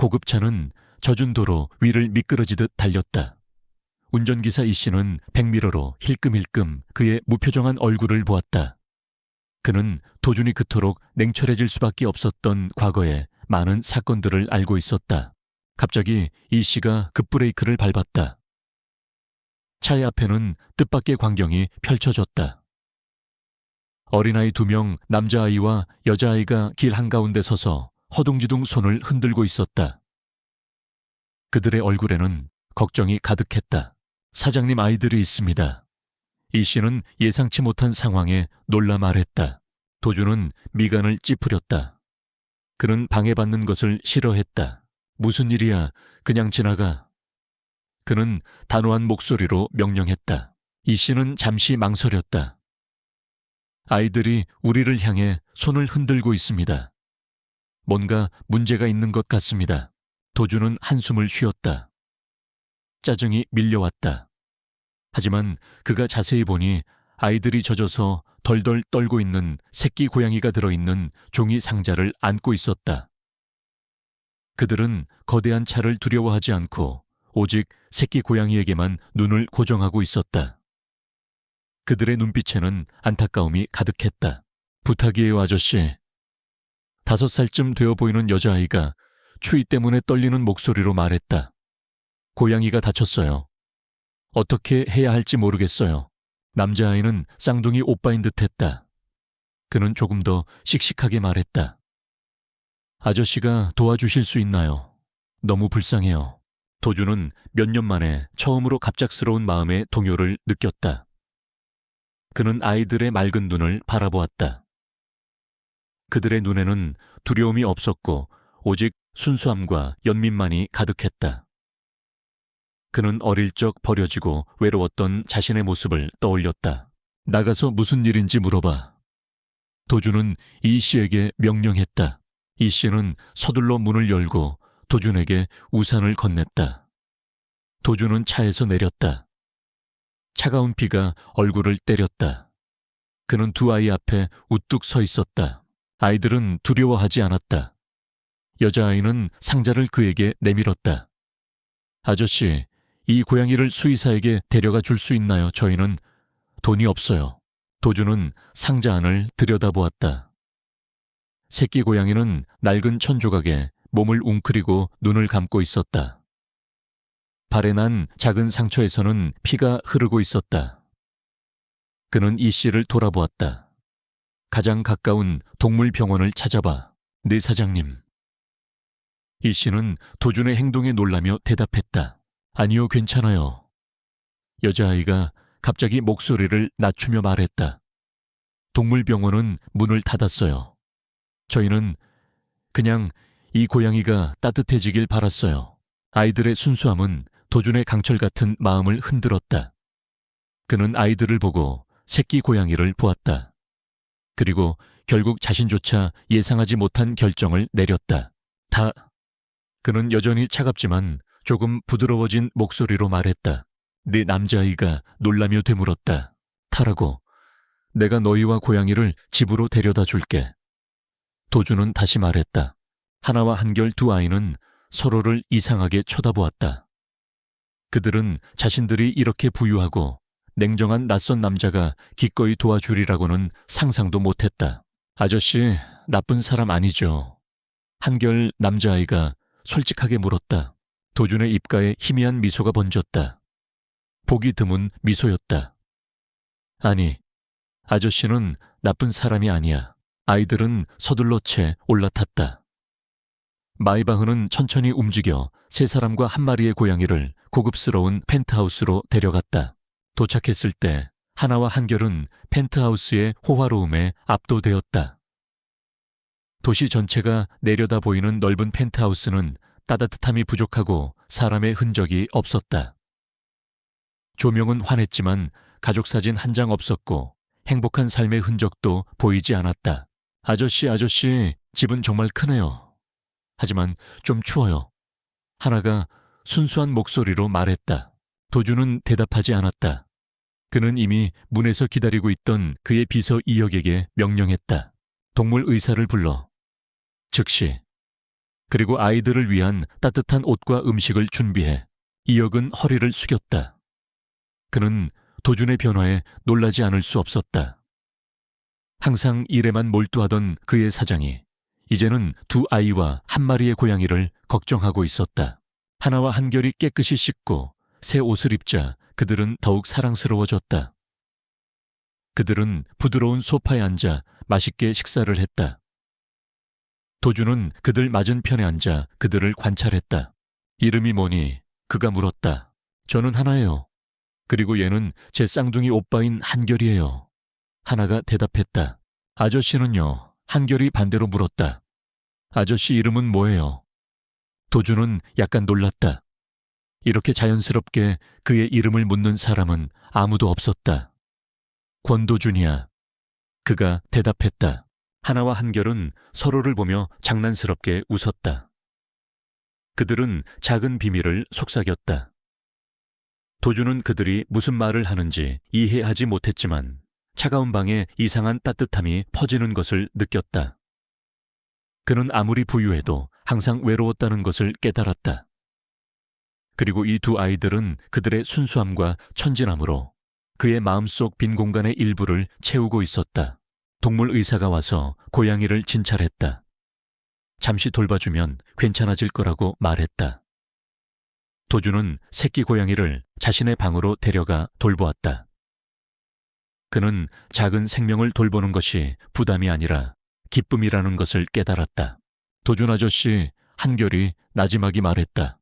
고급차는 젖은 도로 위를 미끄러지듯 달렸다. 운전기사 이 씨는 백미러로 힐끔힐끔 그의 무표정한 얼굴을 보았다. 그는 도준이 그토록 냉철해질 수밖에 없었던 과거의 많은 사건들을 알고 있었다. 갑자기 이 씨가 급브레이크를 밟았다. 차의 앞에는 뜻밖의 광경이 펼쳐졌다. 어린아이 2명, 남자아이와 여자아이가 길 한가운데 서서 허둥지둥 손을 흔들고 있었다. 그들의 얼굴에는 걱정이 가득했다. 사장님 아이들이 있습니다. 이 씨는 예상치 못한 상황에 놀라 말했다. 도준은 미간을 찌푸렸다. 그는 방해받는 것을 싫어했다. 무슨 일이야? 그냥 지나가. 그는 단호한 목소리로 명령했다. 이 씨는 잠시 망설였다. 아이들이 우리를 향해 손을 흔들고 있습니다. 뭔가 문제가 있는 것 같습니다. 도준은 한숨을 쉬었다. 짜증이 밀려왔다. 하지만 그가 자세히 보니 아이들이 젖어서 덜덜 떨고 있는 새끼 고양이가 들어있는 종이 상자를 안고 있었다. 그들은 거대한 차를 두려워하지 않고 오직 새끼 고양이에게만 눈을 고정하고 있었다. 그들의 눈빛에는 안타까움이 가득했다. 부탁이에요, 아저씨. 5살쯤 되어 보이는 여자아이가 추위 때문에 떨리는 목소리로 말했다. 고양이가 다쳤어요. 어떻게 해야 할지 모르겠어요. 남자아이는 쌍둥이 오빠인 듯했다. 그는 조금 더 씩씩하게 말했다. 아저씨가 도와주실 수 있나요? 너무 불쌍해요. 도준은 몇 년 만에 처음으로 갑작스러운 마음의 동요를 느꼈다. 그는 아이들의 맑은 눈을 바라보았다. 그들의 눈에는 두려움이 없었고 오직 순수함과 연민만이 가득했다. 그는 어릴 적 버려지고 외로웠던 자신의 모습을 떠올렸다. 나가서 무슨 일인지 물어봐. 도준은 이 씨에게 명령했다. 이 씨는 서둘러 문을 열고 도준에게 우산을 건넸다. 도준은 차에서 내렸다. 차가운 비가 얼굴을 때렸다. 그는 2 아이 앞에 우뚝 서 있었다. 아이들은 두려워하지 않았다. 여자아이는 상자를 그에게 내밀었다. 아저씨, 이 고양이를 수의사에게 데려가 줄 수 있나요? 저희는 돈이 없어요. 도준은 상자 안을 들여다보았다. 새끼 고양이는 낡은 천조각에 몸을 웅크리고 눈을 감고 있었다. 발에 난 작은 상처에서는 피가 흐르고 있었다. 그는 이 씨를 돌아보았다. 가장 가까운 동물병원을 찾아봐. 네, 사장님. 이 씨는 도준의 행동에 놀라며 대답했다. 아니요, 괜찮아요. 여자아이가 갑자기 목소리를 낮추며 말했다. 동물병원은 문을 닫았어요. 저희는 그냥 이 고양이가 따뜻해지길 바랐어요. 아이들의 순수함은 도준의 강철 같은 마음을 흔들었다. 그는 아이들을 보고 새끼 고양이를 보았다. 그리고 결국 자신조차 예상하지 못한 결정을 내렸다. 그는 여전히 차갑지만 조금 부드러워진 목소리로 말했다. 네 남자아이가 놀라며 되물었다. 타라고. 내가 너희와 고양이를 집으로 데려다 줄게. 도준은 다시 말했다. 하나와 한결 2 아이는 서로를 이상하게 쳐다보았다. 그들은 자신들이 이렇게 부유하고 냉정한 낯선 남자가 기꺼이 도와주리라고는 상상도 못했다. 아저씨, 나쁜 사람 아니죠? 한결 남자아이가 솔직하게 물었다. 도준의 입가에 희미한 미소가 번졌다. 보기 드문 미소였다. 아니, 아저씨는 나쁜 사람이 아니야. 아이들은 서둘러 채 올라탔다. 마이바흐는 천천히 움직여 3사람과 1마리의 고양이를 고급스러운 펜트하우스로 데려갔다. 도착했을 때 하나와 한결은 펜트하우스의 호화로움에 압도되었다. 도시 전체가 내려다 보이는 넓은 펜트하우스는 따뜻함이 부족하고 사람의 흔적이 없었다. 조명은 환했지만 가족사진 한 장 없었고 행복한 삶의 흔적도 보이지 않았다. 아저씨, 집은 정말 크네요. 하지만 좀 추워요. 하나가 순수한 목소리로 말했다. 도준은 대답하지 않았다. 그는 이미 문에서 기다리고 있던 그의 비서 이혁에게 명령했다. 동물 의사를 불러. 즉시. 그리고 아이들을 위한 따뜻한 옷과 음식을 준비해 이혁은 허리를 숙였다. 그는 도준의 변화에 놀라지 않을 수 없었다. 항상 일에만 몰두하던 그의 사장이 이제는 두 아이와 한 마리의 고양이를 걱정하고 있었다. 하나와 한결이 깨끗이 씻고 새 옷을 입자 그들은 더욱 사랑스러워졌다. 그들은 부드러운 소파에 앉아 맛있게 식사를 했다. 도준은 그들 맞은편에 앉아 그들을 관찰했다. 이름이 뭐니? 그가 물었다. 저는 하나예요. 그리고 얘는 제 쌍둥이 오빠인 한결이에요. 하나가 대답했다. 아저씨는요? 한결이 반대로 물었다. 아저씨 이름은 뭐예요? 도준은 약간 놀랐다. 이렇게 자연스럽게 그의 이름을 묻는 사람은 아무도 없었다. 권도준이야. 그가 대답했다. 하나와 한결은 서로를 보며 장난스럽게 웃었다. 그들은 작은 비밀을 속삭였다. 도준은 그들이 무슨 말을 하는지 이해하지 못했지만 차가운 방에 이상한 따뜻함이 퍼지는 것을 느꼈다. 그는 아무리 부유해도 항상 외로웠다는 것을 깨달았다. 그리고 이 두 아이들은 그들의 순수함과 천진함으로 그의 마음속 빈 공간의 일부를 채우고 있었다. 동물 의사가 와서 고양이를 진찰했다. 잠시 돌봐주면 괜찮아질 거라고 말했다. 도준은 새끼 고양이를 자신의 방으로 데려가 돌보았다. 그는 작은 생명을 돌보는 것이 부담이 아니라 기쁨이라는 것을 깨달았다. 도준 아저씨, 한결이 나지막이 말했다.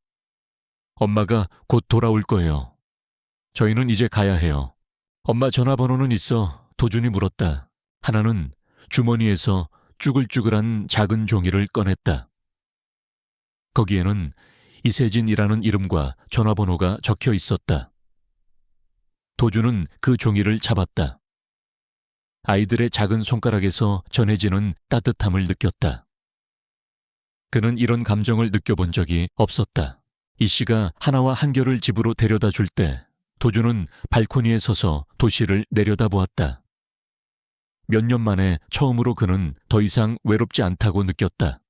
엄마가 곧 돌아올 거예요. 저희는 이제 가야 해요. 엄마 전화번호는 있어? 도준이 물었다. 하나는 주머니에서 쭈글쭈글한 작은 종이를 꺼냈다. 거기에는 이세진이라는 이름과 전화번호가 적혀 있었다. 도준은 그 종이를 잡았다. 아이들의 작은 손가락에서 전해지는 따뜻함을 느꼈다. 그는 이런 감정을 느껴본 적이 없었다. 이 씨가 하나와 한결을 집으로 데려다 줄 때 도준은 발코니에 서서 도시를 내려다보았다. 몇 년 만에 처음으로 그는 더 이상 외롭지 않다고 느꼈다.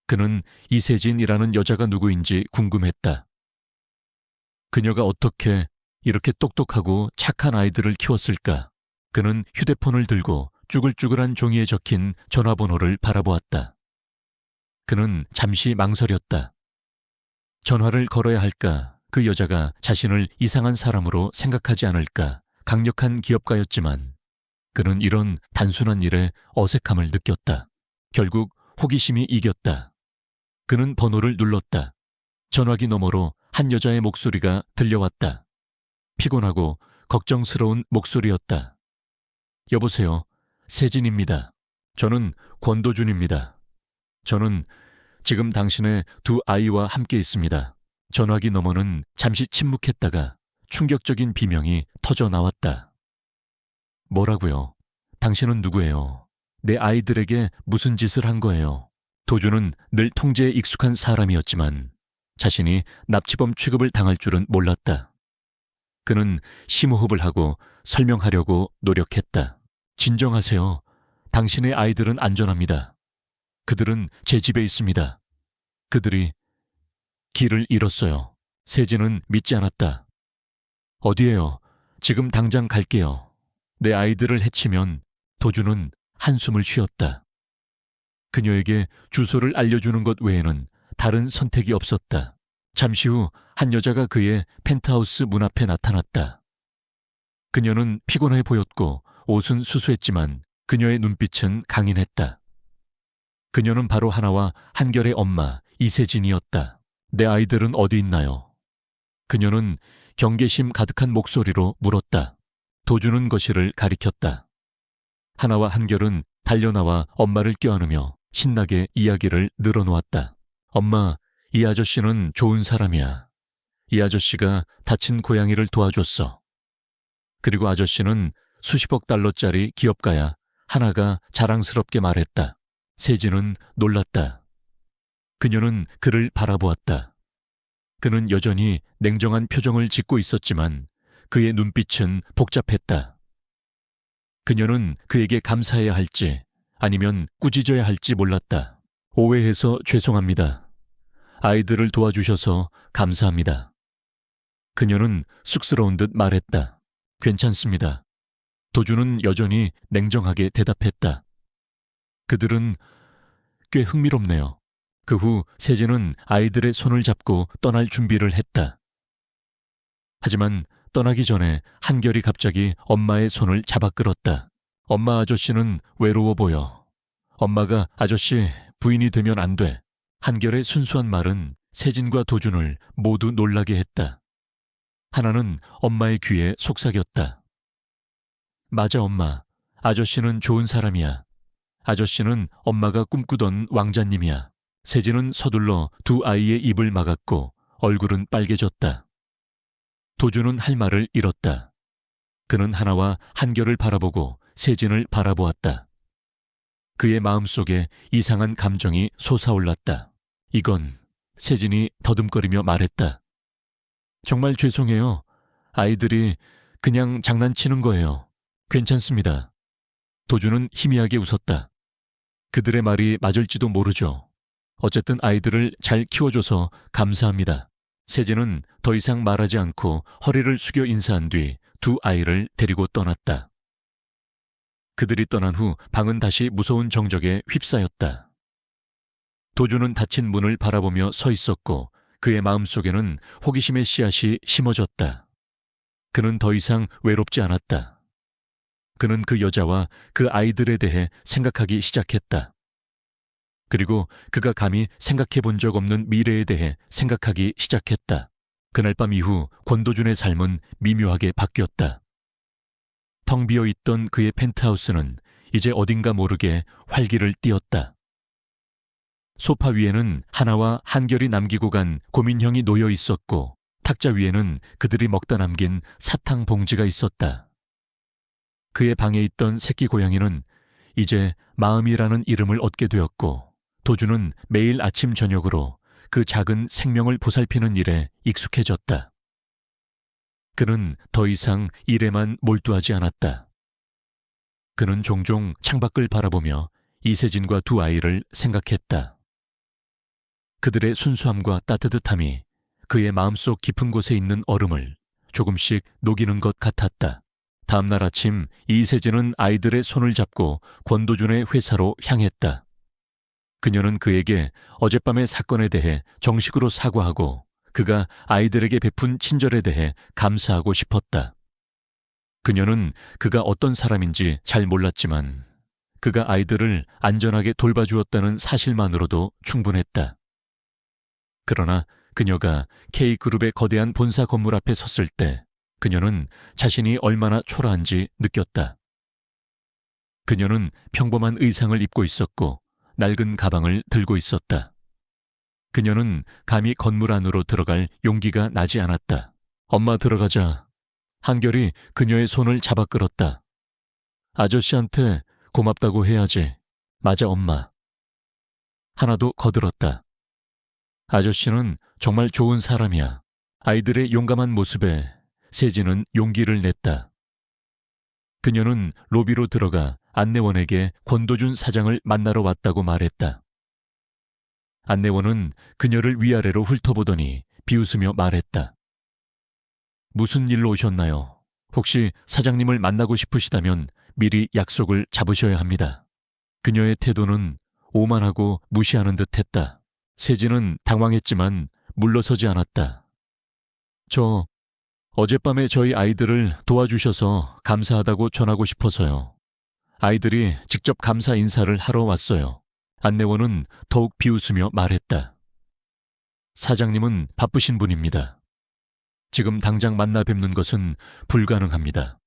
그는 이세진이라는 여자가 누구인지 궁금했다. 그녀가 어떻게 이렇게 똑똑하고 착한 아이들을 키웠을까? 그는 휴대폰을 들고 쭈글쭈글한 종이에 적힌 전화번호를 바라보았다. 그는 잠시 망설였다. 전화를 걸어야 할까? 그 여자가 자신을 이상한 사람으로 생각하지 않을까? 강력한 기업가였지만 그는 이런 단순한 일에 어색함을 느꼈다. 결국 호기심이 이겼다. 그는 번호를 눌렀다. 전화기 너머로 한 여자의 목소리가 들려왔다. 피곤하고 걱정스러운 목소리였다. 여보세요. 세진입니다. 저는 권도준입니다. 저는 지금 당신의 두 아이와 함께 있습니다. 전화기 너머는 잠시 침묵했다가 충격적인 비명이 터져 나왔다. 뭐라고요? 당신은 누구예요? 내 아이들에게 무슨 짓을 한 거예요? 도준은 늘 통제에 익숙한 사람이었지만 자신이 납치범 취급을 당할 줄은 몰랐다. 그는 심호흡을 하고 설명하려고 노력했다. 진정하세요. 당신의 아이들은 안전합니다. 그들은 제 집에 있습니다. 그들이 길을 잃었어요. 세진은 믿지 않았다. 어디에요? 지금 당장 갈게요. 내 아이들을 해치면. 도준은 한숨을 쉬었다. 그녀에게 주소를 알려주는 것 외에는 다른 선택이 없었다. 잠시 후 한 여자가 그의 펜트하우스 문 앞에 나타났다. 그녀는 피곤해 보였고 옷은 수수했지만 그녀의 눈빛은 강인했다. 그녀는 바로 하나와 한결의 엄마 이세진이었다. 내 아이들은 어디 있나요? 그녀는 경계심 가득한 목소리로 물었다. 도준은 거실을 가리켰다. 하나와 한결은 달려나와 엄마를 껴안으며 신나게 이야기를 늘어놓았다. 엄마, 이 아저씨는 좋은 사람이야. 이 아저씨가 다친 고양이를 도와줬어. 그리고 아저씨는 수십억 달러짜리 기업가야. 하나가 자랑스럽게 말했다. 세진은 놀랐다. 그녀는 그를 바라보았다. 그는 여전히 냉정한 표정을 짓고 있었지만 그의 눈빛은 복잡했다. 그녀는 그에게 감사해야 할지 아니면 꾸짖어야 할지 몰랐다. 오해해서 죄송합니다. 아이들을 도와주셔서 감사합니다. 그녀는 쑥스러운 듯 말했다. 괜찮습니다. 도주는 여전히 냉정하게 대답했다. 그들은 꽤 흥미롭네요. 그 후 세진은 아이들의 손을 잡고 떠날 준비를 했다. 하지만 떠나기 전에 한결이 갑자기 엄마의 손을 잡아 끌었다. 엄마, 아저씨는 외로워 보여. 엄마가 아저씨 부인이 되면 안 돼. 한결의 순수한 말은 세진과 도준을 모두 놀라게 했다. 하나는 엄마의 귀에 속삭였다. 맞아, 엄마. 아저씨는 좋은 사람이야. 아저씨는 엄마가 꿈꾸던 왕자님이야. 세진은 서둘러 두 아이의 입을 막았고 얼굴은 빨개졌다. 도준은 할 말을 잃었다. 그는 하나와 한결을 바라보고 세진을 바라보았다. 그의 마음속에 이상한 감정이 솟아올랐다. 이건 세진이 더듬거리며 말했다. 정말 죄송해요. 아이들이 그냥 장난치는 거예요. 괜찮습니다. 도준은 희미하게 웃었다. 그들의 말이 맞을지도 모르죠. 어쨌든 아이들을 잘 키워줘서 감사합니다. 세진은 더 이상 말하지 않고 허리를 숙여 인사한 뒤 두 아이를 데리고 떠났다. 그들이 떠난 후 방은 다시 무서운 정적에 휩싸였다. 도준은 닫힌 문을 바라보며 서 있었고 그의 마음속에는 호기심의 씨앗이 심어졌다. 그는 더 이상 외롭지 않았다. 그는 그 여자와 그 아이들에 대해 생각하기 시작했다. 그리고 그가 감히 생각해 본 적 없는 미래에 대해 생각하기 시작했다. 그날 밤 이후 권도준의 삶은 미묘하게 바뀌었다. 텅 비어 있던 그의 펜트하우스는 이제 어딘가 모르게 활기를 띠었다. 소파 위에는 하나와 한결이 남기고 간 고민형이 놓여 있었고 탁자 위에는 그들이 먹다 남긴 사탕 봉지가 있었다. 그의 방에 있던 새끼 고양이는 이제 마음이라는 이름을 얻게 되었고 도준은 매일 아침 저녁으로 그 작은 생명을 보살피는 일에 익숙해졌다. 그는 더 이상 일에만 몰두하지 않았다. 그는 종종 창밖을 바라보며 이세진과 두 아이를 생각했다. 그들의 순수함과 따뜻함이 그의 마음속 깊은 곳에 있는 얼음을 조금씩 녹이는 것 같았다. 다음 날 아침 이세진은 아이들의 손을 잡고 권도준의 회사로 향했다. 그녀는 그에게 어젯밤의 사건에 대해 정식으로 사과하고 그가 아이들에게 베푼 친절에 대해 감사하고 싶었다. 그녀는 그가 어떤 사람인지 잘 몰랐지만 그가 아이들을 안전하게 돌봐주었다는 사실만으로도 충분했다. 그러나 그녀가 K그룹의 거대한 본사 건물 앞에 섰을 때 그녀는 자신이 얼마나 초라한지 느꼈다. 그녀는 평범한 의상을 입고 있었고 낡은 가방을 들고 있었다. 그녀는 감히 건물 안으로 들어갈 용기가 나지 않았다. 엄마, 들어가자. 한결이 그녀의 손을 잡아 끌었다. 아저씨한테 고맙다고 해야지. 맞아, 엄마. 하나도 거들었다. 아저씨는 정말 좋은 사람이야. 아이들의 용감한 모습에 세진은 용기를 냈다. 그녀는 로비로 들어가 안내원에게 권도준 사장을 만나러 왔다고 말했다. 안내원은 그녀를 위아래로 훑어보더니 비웃으며 말했다. 무슨 일로 오셨나요? 혹시 사장님을 만나고 싶으시다면 미리 약속을 잡으셔야 합니다. 그녀의 태도는 오만하고 무시하는 듯했다. 세진은 당황했지만 물러서지 않았다. 어젯밤에 저희 아이들을 도와주셔서 감사하다고 전하고 싶어서요. 아이들이 직접 감사 인사를 하러 왔어요. 안내원은 더욱 비웃으며 말했다. 사장님은 바쁘신 분입니다. 지금 당장 만나 뵙는 것은 불가능합니다.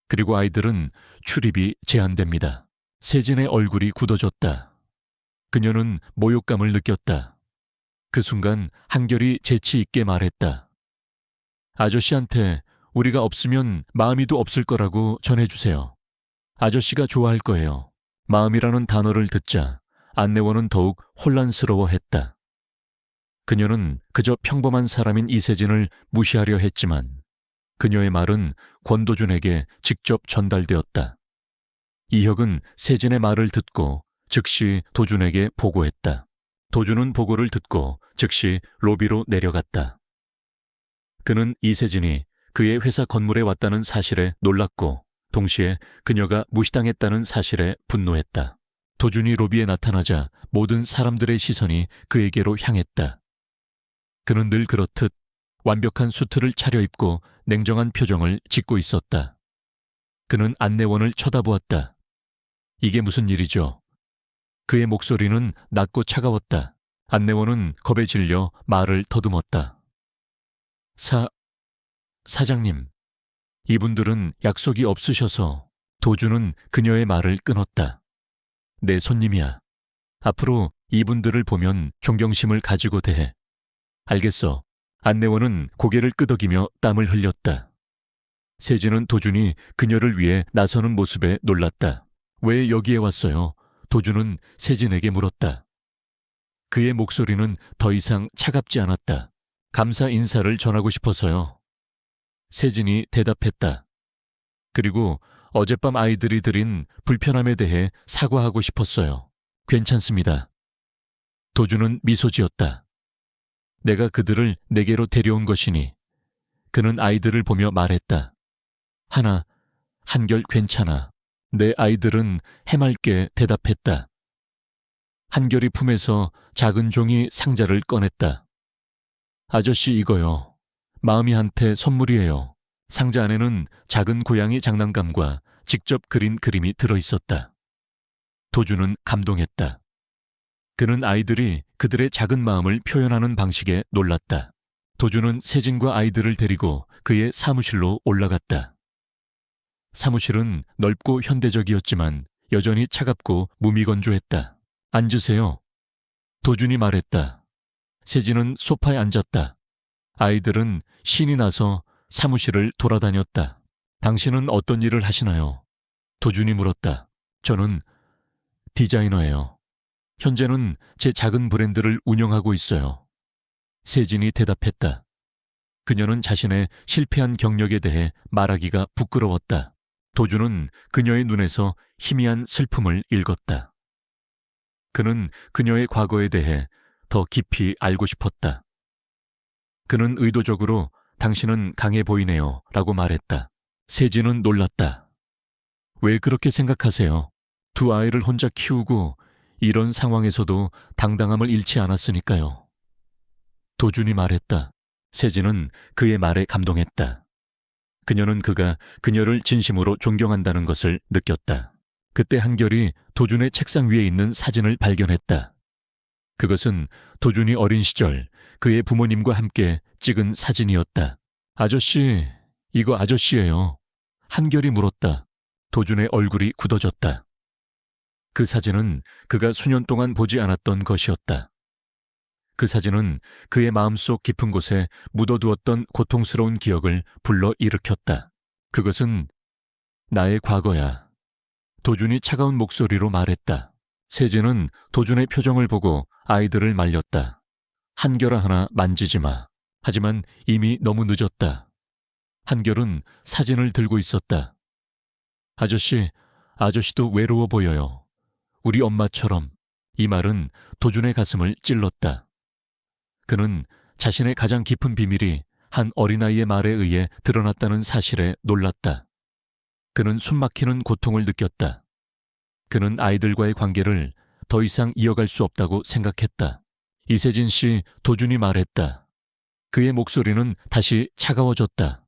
그리고 아이들은 출입이 제한됩니다. 세진의 얼굴이 굳어졌다. 그녀는 모욕감을 느꼈다. 그 순간 한결이 재치 있게 말했다. 아저씨한테 우리가 없으면 마음이도 없을 거라고 전해주세요. 아저씨가 좋아할 거예요. 마음이라는 단어를 듣자 안내원은 더욱 혼란스러워했다. 그녀는 그저 평범한 사람인 이세진을 무시하려 했지만 그녀의 말은 권도준에게 직접 전달되었다. 이혁은 세진의 말을 듣고 즉시 도준에게 보고했다. 도준은 보고를 듣고 즉시 로비로 내려갔다. 그는 이세진이 그의 회사 건물에 왔다는 사실에 놀랐고 동시에 그녀가 무시당했다는 사실에 분노했다. 도준이 로비에 나타나자 모든 사람들의 시선이 그에게로 향했다. 그는 늘 그렇듯 완벽한 수트를 차려입고 냉정한 표정을 짓고 있었다. 그는 안내원을 쳐다보았다. 이게 무슨 일이죠? 그의 목소리는 낮고 차가웠다. 안내원은 겁에 질려 말을 더듬었다. 사장님, 이분들은 약속이 없으셔서. 도준은 그녀의 말을 끊었다. 내 손님이야. 앞으로 이분들을 보면 존경심을 가지고 대해. 알겠어. 안내원은 고개를 끄덕이며 땀을 흘렸다. 세진은 도준이 그녀를 위해 나서는 모습에 놀랐다. 왜 여기에 왔어요? 도준은 세진에게 물었다. 그의 목소리는 더 이상 차갑지 않았다. 감사 인사를 전하고 싶어서요. 세진이 대답했다. 그리고 어젯밤 아이들이 드린 불편함에 대해 사과하고 싶었어요. 괜찮습니다. 도준은 미소 지었다. 내가 그들을 내게로 데려온 것이니. 그는 아이들을 보며 말했다. 한결 괜찮아. 내 아이들은 해맑게 대답했다. 한결이 품에서 작은 종이 상자를 꺼냈다. 아저씨 이거요. 마음이한테 선물이에요. 상자 안에는 작은 고양이 장난감과 직접 그린 그림이 들어있었다. 도준은 감동했다. 그는 아이들이 그들의 작은 마음을 표현하는 방식에 놀랐다. 도준은 세진과 아이들을 데리고 그의 사무실로 올라갔다. 사무실은 넓고 현대적이었지만 여전히 차갑고 무미건조했다. 앉으세요. 도준이 말했다. 세진은 소파에 앉았다. 아이들은 신이 나서 사무실을 돌아다녔다. 당신은 어떤 일을 하시나요? 도준이 물었다. 저는 디자이너예요. 현재는 제 작은 브랜드를 운영하고 있어요. 세진이 대답했다. 그녀는 자신의 실패한 경력에 대해 말하기가 부끄러웠다. 도준은 그녀의 눈에서 희미한 슬픔을 읽었다. 그는 그녀의 과거에 대해 더 깊이 알고 싶었다. 그는 의도적으로 당신은 강해 보이네요 라고 말했다. 세진은 놀랐다. 왜 그렇게 생각하세요? 두 아이를 혼자 키우고 이런 상황에서도 당당함을 잃지 않았으니까요. 도준이 말했다. 세진은 그의 말에 감동했다. 그녀는 그가 그녀를 진심으로 존경한다는 것을 느꼈다. 그때 한결이 도준의 책상 위에 있는 사진을 발견했다. 그것은 도준이 어린 시절 그의 부모님과 함께 찍은 사진이었다. 아저씨, 이거 아저씨예요. 한결이 물었다. 도준의 얼굴이 굳어졌다. 그 사진은 그가 수년 동안 보지 않았던 것이었다. 그 사진은 그의 마음속 깊은 곳에 묻어두었던 고통스러운 기억을 불러일으켰다. 그것은 나의 과거야. 도준이 차가운 목소리로 말했다. 세진은 도준의 표정을 보고 아이들을 말렸다. 한결아 하나 만지지 마. 하지만 이미 너무 늦었다. 한결은 사진을 들고 있었다. 아저씨도 외로워 보여요. 우리 엄마처럼. 이 말은 도준의 가슴을 찔렀다. 그는 자신의 가장 깊은 비밀이 한 어린아이의 말에 의해 드러났다는 사실에 놀랐다. 그는 숨막히는 고통을 느꼈다. 그는 아이들과의 관계를 더 이상 이어갈 수 없다고 생각했다. 이세진 씨, 도준이 말했다. 그의 목소리는 다시 차가워졌다.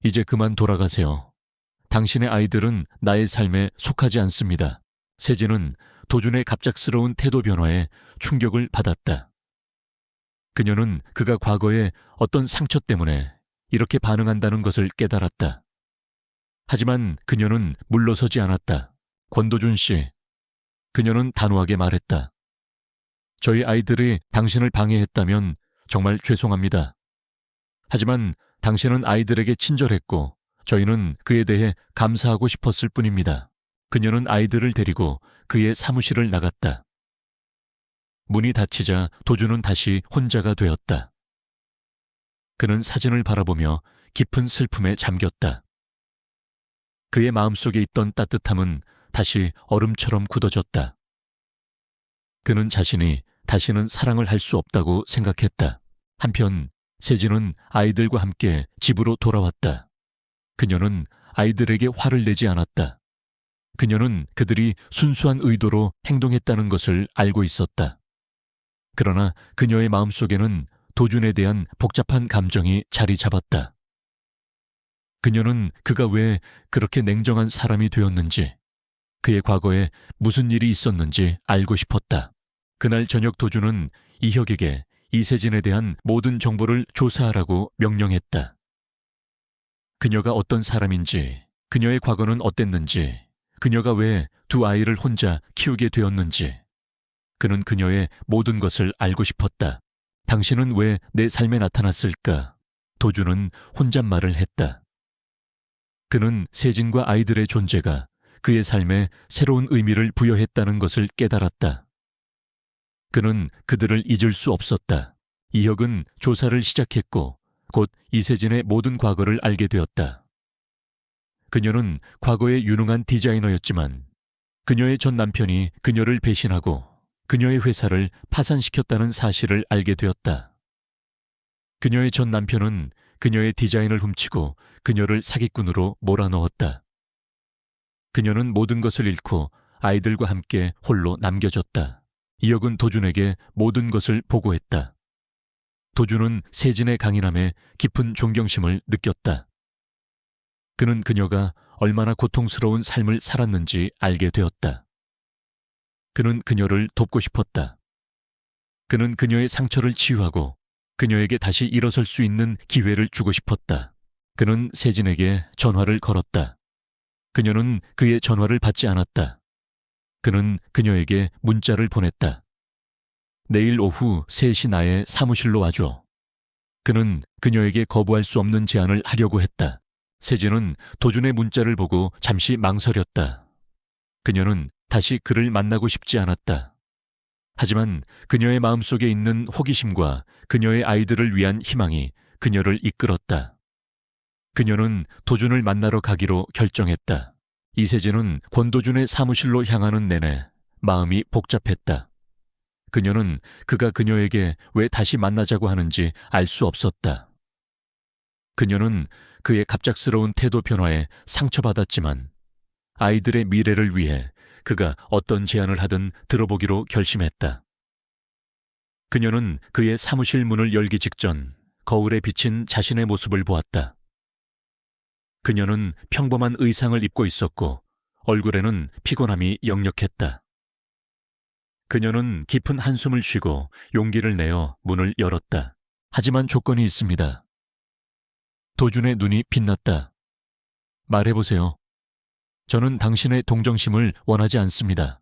이제 그만 돌아가세요. 당신의 아이들은 나의 삶에 속하지 않습니다. 세진은 도준의 갑작스러운 태도 변화에 충격을 받았다. 그녀는 그가 과거에 어떤 상처 때문에 이렇게 반응한다는 것을 깨달았다. 하지만 그녀는 물러서지 않았다. 권도준 씨, 그녀는 단호하게 말했다. 저희 아이들이 당신을 방해했다면 정말 죄송합니다. 하지만 당신은 아이들에게 친절했고 저희는 그에 대해 감사하고 싶었을 뿐입니다. 그녀는 아이들을 데리고 그의 사무실을 나갔다. 문이 닫히자 도준은 다시 혼자가 되었다. 그는 사진을 바라보며 깊은 슬픔에 잠겼다. 그의 마음속에 있던 따뜻함은 다시 얼음처럼 굳어졌다. 그는 자신이 다시는 사랑을 할 수 없다고 생각했다. 한편 세진은 아이들과 함께 집으로 돌아왔다. 그녀는 아이들에게 화를 내지 않았다. 그녀는 그들이 순수한 의도로 행동했다는 것을 알고 있었다. 그러나 그녀의 마음속에는 도준에 대한 복잡한 감정이 자리 잡았다. 그녀는 그가 왜 그렇게 냉정한 사람이 되었는지, 그의 과거에 무슨 일이 있었는지 알고 싶었다. 그날 저녁 도준은 이혁에게 이세진에 대한 모든 정보를 조사하라고 명령했다. 그녀가 어떤 사람인지, 그녀의 과거는 어땠는지, 그녀가 왜 두 아이를 혼자 키우게 되었는지, 그는 그녀의 모든 것을 알고 싶었다. 당신은 왜 내 삶에 나타났을까? 도준은 혼잣말을 했다. 그는 세진과 아이들의 존재가 그의 삶에 새로운 의미를 부여했다는 것을 깨달았다. 그는 그들을 잊을 수 없었다. 이혁은 조사를 시작했고 곧 이세진의 모든 과거를 알게 되었다. 그녀는 과거에 유능한 디자이너였지만 그녀의 전 남편이 그녀를 배신하고 그녀의 회사를 파산시켰다는 사실을 알게 되었다. 그녀의 전 남편은 그녀의 디자인을 훔치고 그녀를 사기꾼으로 몰아넣었다. 그녀는 모든 것을 잃고 아이들과 함께 홀로 남겨졌다. 이혁은 도준에게 모든 것을 보고했다. 도준은 세진의 강인함에 깊은 존경심을 느꼈다. 그는 그녀가 얼마나 고통스러운 삶을 살았는지 알게 되었다. 그는 그녀를 돕고 싶었다. 그는 그녀의 상처를 치유하고 그녀에게 다시 일어설 수 있는 기회를 주고 싶었다. 그는 세진에게 전화를 걸었다. 그녀는 그의 전화를 받지 않았다. 그는 그녀에게 문자를 보냈다. 내일 오후 3시 나의 사무실로 와줘. 그는 그녀에게 거부할 수 없는 제안을 하려고 했다. 세진은 도준의 문자를 보고 잠시 망설였다. 그녀는 다시 그를 만나고 싶지 않았다. 하지만 그녀의 마음속에 있는 호기심과 그녀의 아이들을 위한 희망이 그녀를 이끌었다. 그녀는 도준을 만나러 가기로 결정했다. 이세진은 권도준의 사무실로 향하는 내내 마음이 복잡했다. 그녀는 그가 그녀에게 왜 다시 만나자고 하는지 알 수 없었다. 그녀는 그의 갑작스러운 태도 변화에 상처받았지만 아이들의 미래를 위해 그가 어떤 제안을 하든 들어보기로 결심했다. 그녀는 그의 사무실 문을 열기 직전 거울에 비친 자신의 모습을 보았다. 그녀는 평범한 의상을 입고 있었고 얼굴에는 피곤함이 역력했다. 그녀는 깊은 한숨을 쉬고 용기를 내어 문을 열었다. 하지만 조건이 있습니다. 도준의 눈이 빛났다. 말해보세요. 저는 당신의 동정심을 원하지 않습니다.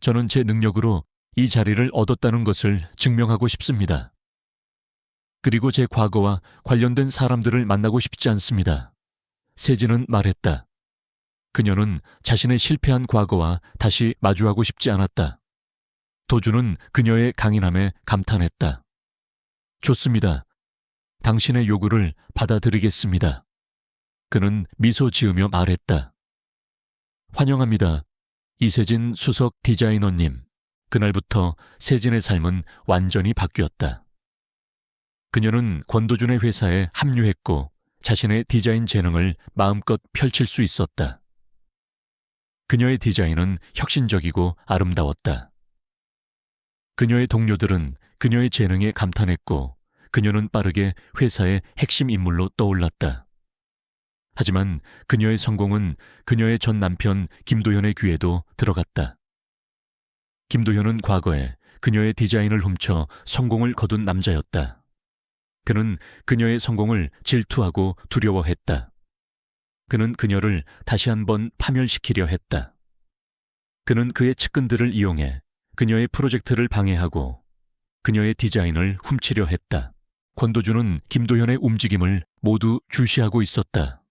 저는 제 능력으로 이 자리를 얻었다는 것을 증명하고 싶습니다. 그리고 제 과거와 관련된 사람들을 만나고 싶지 않습니다. 세진은 말했다. 그녀는 자신의 실패한 과거와 다시 마주하고 싶지 않았다. 도준은 그녀의 강인함에 감탄했다. 좋습니다. 당신의 요구를 받아들이겠습니다. 그는 미소 지으며 말했다. 환영합니다. 이세진 수석 디자이너님. 그날부터 세진의 삶은 완전히 바뀌었다. 그녀는 권도준의 회사에 합류했고 자신의 디자인 재능을 마음껏 펼칠 수 있었다. 그녀의 디자인은 혁신적이고 아름다웠다. 그녀의 동료들은 그녀의 재능에 감탄했고 그녀는 빠르게 회사의 핵심 인물로 떠올랐다. 하지만 그녀의 성공은 그녀의 전 남편 김도현의 귀에도 들어갔다. 김도현은 과거에 그녀의 디자인을 훔쳐 성공을 거둔 남자였다. 그는 그녀의 성공을 질투하고 두려워했다. 그는 그녀를 다시 한번 파멸시키려 했다. 그는 그의 측근들을 이용해 그녀의 프로젝트를 방해하고 그녀의 디자인을 훔치려 했다. 권도준은 김도현의 움직임을 모두 주시하고 있었다.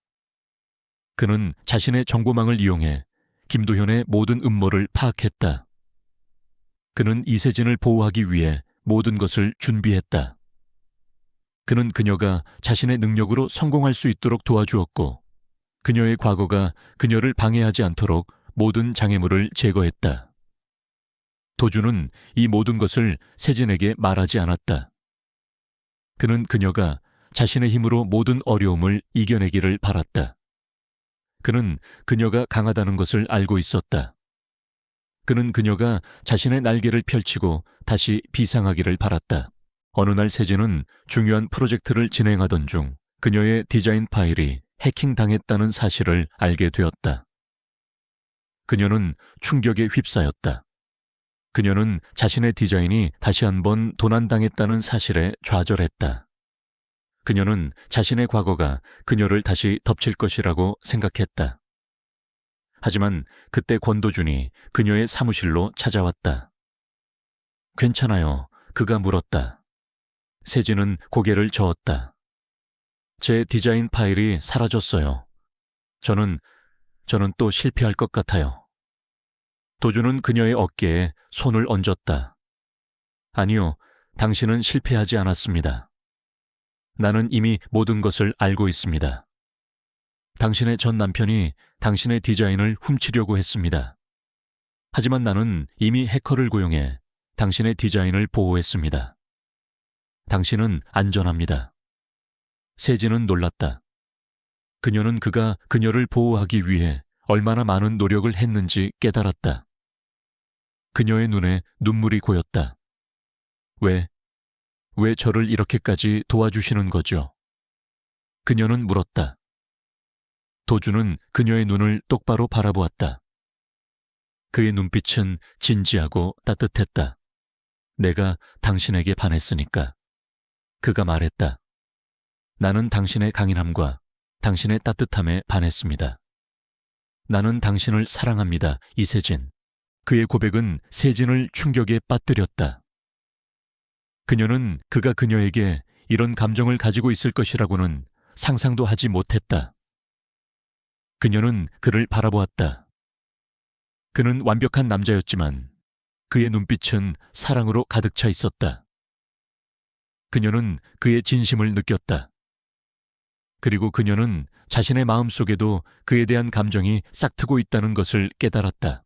그는 자신의 정보망을 이용해 김도현의 모든 음모를 파악했다. 그는 이세진을 보호하기 위해 모든 것을 준비했다. 그는 그녀가 자신의 능력으로 성공할 수 있도록 도와주었고 그녀의 과거가 그녀를 방해하지 않도록 모든 장애물을 제거했다. 도주는 이 모든 것을 세진에게 말하지 않았다. 그는 그녀가 자신의 힘으로 모든 어려움을 이겨내기를 바랐다. 그는 그녀가 강하다는 것을 알고 있었다. 그는 그녀가 자신의 날개를 펼치고 다시 비상하기를 바랐다. 어느 날 세진은 중요한 프로젝트를 진행하던 중 그녀의 디자인 파일이 해킹당했다는 사실을 알게 되었다. 그녀는 충격에 휩싸였다. 그녀는 자신의 디자인이 다시 한번 도난당했다는 사실에 좌절했다. 그녀는 자신의 과거가 그녀를 다시 덮칠 것이라고 생각했다. 하지만 그때 권도준이 그녀의 사무실로 찾아왔다. 괜찮아요. 그가 물었다. 세진은 고개를 저었다. 제 디자인 파일이 사라졌어요. 저는 또 실패할 것 같아요. 도준은 그녀의 어깨에 손을 얹었다. 아니요, 당신은 실패하지 않았습니다. 나는 이미 모든 것을 알고 있습니다. 당신의 전 남편이 당신의 디자인을 훔치려고 했습니다. 하지만 나는 이미 해커를 고용해 당신의 디자인을 보호했습니다. 당신은 안전합니다. 세진은 놀랐다. 그녀는 그가 그녀를 보호하기 위해 얼마나 많은 노력을 했는지 깨달았다. 그녀의 눈에 눈물이 고였다. 왜 저를 이렇게까지 도와주시는 거죠? 그녀는 물었다. 도주는 그녀의 눈을 똑바로 바라보았다. 그의 눈빛은 진지하고 따뜻했다. 내가 당신에게 반했으니까. 그가 말했다. 나는 당신의 강인함과 당신의 따뜻함에 반했습니다. 나는 당신을 사랑합니다, 이세진. 그의 고백은 세진을 충격에 빠뜨렸다. 그녀는 그가 그녀에게 이런 감정을 가지고 있을 것이라고는 상상도 하지 못했다. 그녀는 그를 바라보았다. 그는 완벽한 남자였지만 그의 눈빛은 사랑으로 가득 차 있었다. 그녀는 그의 진심을 느꼈다. 그리고 그녀는 자신의 마음속에도 그에 대한 감정이 싹트고 있다는 것을 깨달았다.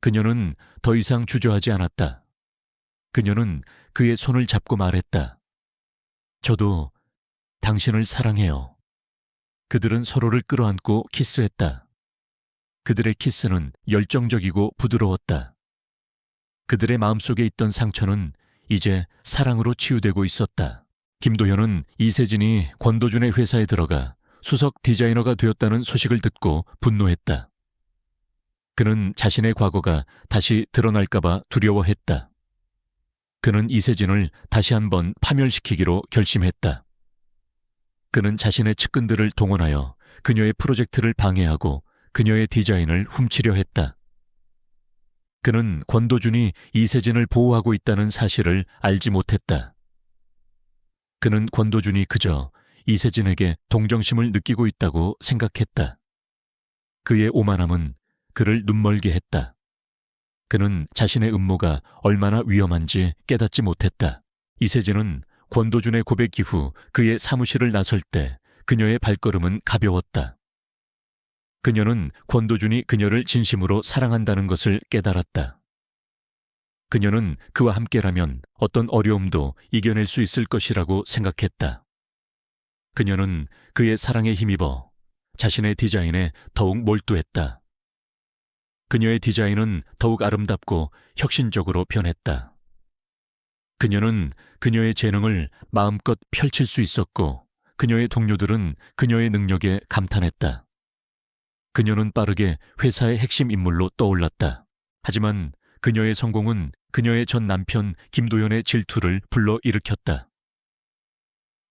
그녀는 더 이상 주저하지 않았다. 그녀는 그의 손을 잡고 말했다. 저도 당신을 사랑해요. 그들은 서로를 끌어안고 키스했다. 그들의 키스는 열정적이고 부드러웠다. 그들의 마음속에 있던 상처는 이제 사랑으로 치유되고 있었다. 김도현은 이세진이 권도준의 회사에 들어가 수석 디자이너가 되었다는 소식을 듣고 분노했다. 그는 자신의 과거가 다시 드러날까봐 두려워했다. 그는 이세진을 다시 한번 파멸시키기로 결심했다. 그는 자신의 측근들을 동원하여 그녀의 프로젝트를 방해하고 그녀의 디자인을 훔치려 했다. 그는 권도준이 이세진을 보호하고 있다는 사실을 알지 못했다. 그는 권도준이 그저 이세진에게 동정심을 느끼고 있다고 생각했다. 그의 오만함은 그를 눈멀게 했다. 그는 자신의 음모가 얼마나 위험한지 깨닫지 못했다. 이세진은 권도준의 고백 이후 그의 사무실을 나설 때 그녀의 발걸음은 가벼웠다. 그녀는 권도준이 그녀를 진심으로 사랑한다는 것을 깨달았다. 그녀는 그와 함께라면 어떤 어려움도 이겨낼 수 있을 것이라고 생각했다. 그녀는 그의 사랑에 힘입어 자신의 디자인에 더욱 몰두했다. 그녀의 디자인은 더욱 아름답고 혁신적으로 변했다. 그녀는 그녀의 재능을 마음껏 펼칠 수 있었고 그녀의 동료들은 그녀의 능력에 감탄했다. 그녀는 빠르게 회사의 핵심 인물로 떠올랐다. 하지만 그녀의 성공은 그녀의 전 남편 김도현의 질투를 불러일으켰다.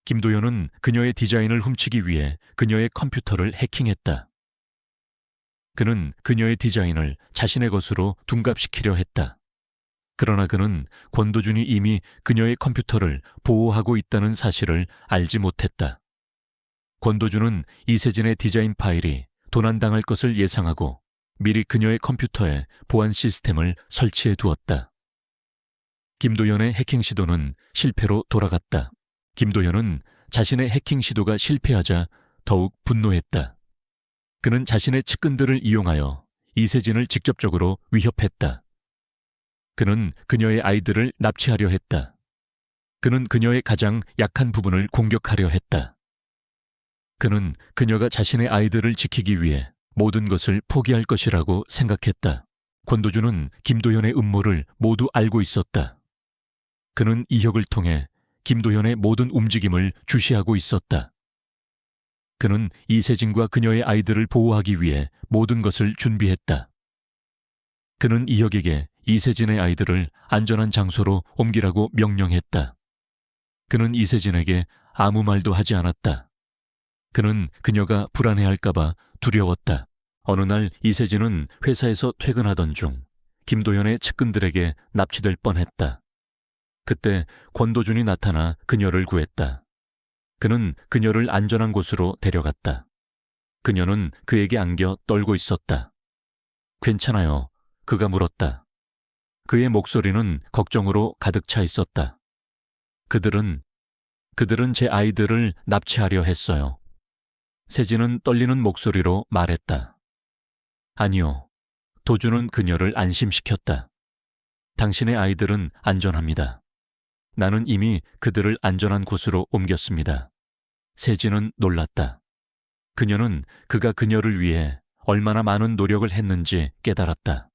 김도현은 그녀의 디자인을 훔치기 위해 그녀의 컴퓨터를 해킹했다. 그는 그녀의 디자인을 자신의 것으로 둔갑시키려 했다. 그러나 그는 권도준이 이미 그녀의 컴퓨터를 보호하고 있다는 사실을 알지 못했다. 권도준은 이세진의 디자인 파일이 도난당할 것을 예상하고 미리 그녀의 컴퓨터에 보안 시스템을 설치해 두었다. 김도현의 해킹 시도는 실패로 돌아갔다. 김도현은 자신의 해킹 시도가 실패하자 더욱 분노했다. 그는 자신의 측근들을 이용하여 이세진을 직접적으로 위협했다. 그는 그녀의 아이들을 납치하려 했다. 그는 그녀의 가장 약한 부분을 공격하려 했다. 그는 그녀가 자신의 아이들을 지키기 위해 모든 것을 포기할 것이라고 생각했다. 권도주는 김도현의 음모를 모두 알고 있었다. 그는 이혁을 통해 김도현의 모든 움직임을 주시하고 있었다. 그는 이세진과 그녀의 아이들을 보호하기 위해 모든 것을 준비했다. 그는 이혁에게 이세진의 아이들을 안전한 장소로 옮기라고 명령했다. 그는 이세진에게 아무 말도 하지 않았다. 그는 그녀가 불안해할까봐 두려웠다. 어느 날 이세진은 회사에서 퇴근하던 중 김도현의 측근들에게 납치될 뻔했다. 그때 권도준이 나타나 그녀를 구했다. 그는 그녀를 안전한 곳으로 데려갔다. 그녀는 그에게 안겨 떨고 있었다. 괜찮아요. 그가 물었다. 그의 목소리는 걱정으로 가득 차 있었다. 그들은 제 아이들을 납치하려 했어요. 세진은 떨리는 목소리로 말했다. 아니요. 도주는 그녀를 안심시켰다. 당신의 아이들은 안전합니다. 나는 이미 그들을 안전한 곳으로 옮겼습니다. 세진은 놀랐다. 그녀는 그가 그녀를 위해 얼마나 많은 노력을 했는지 깨달았다.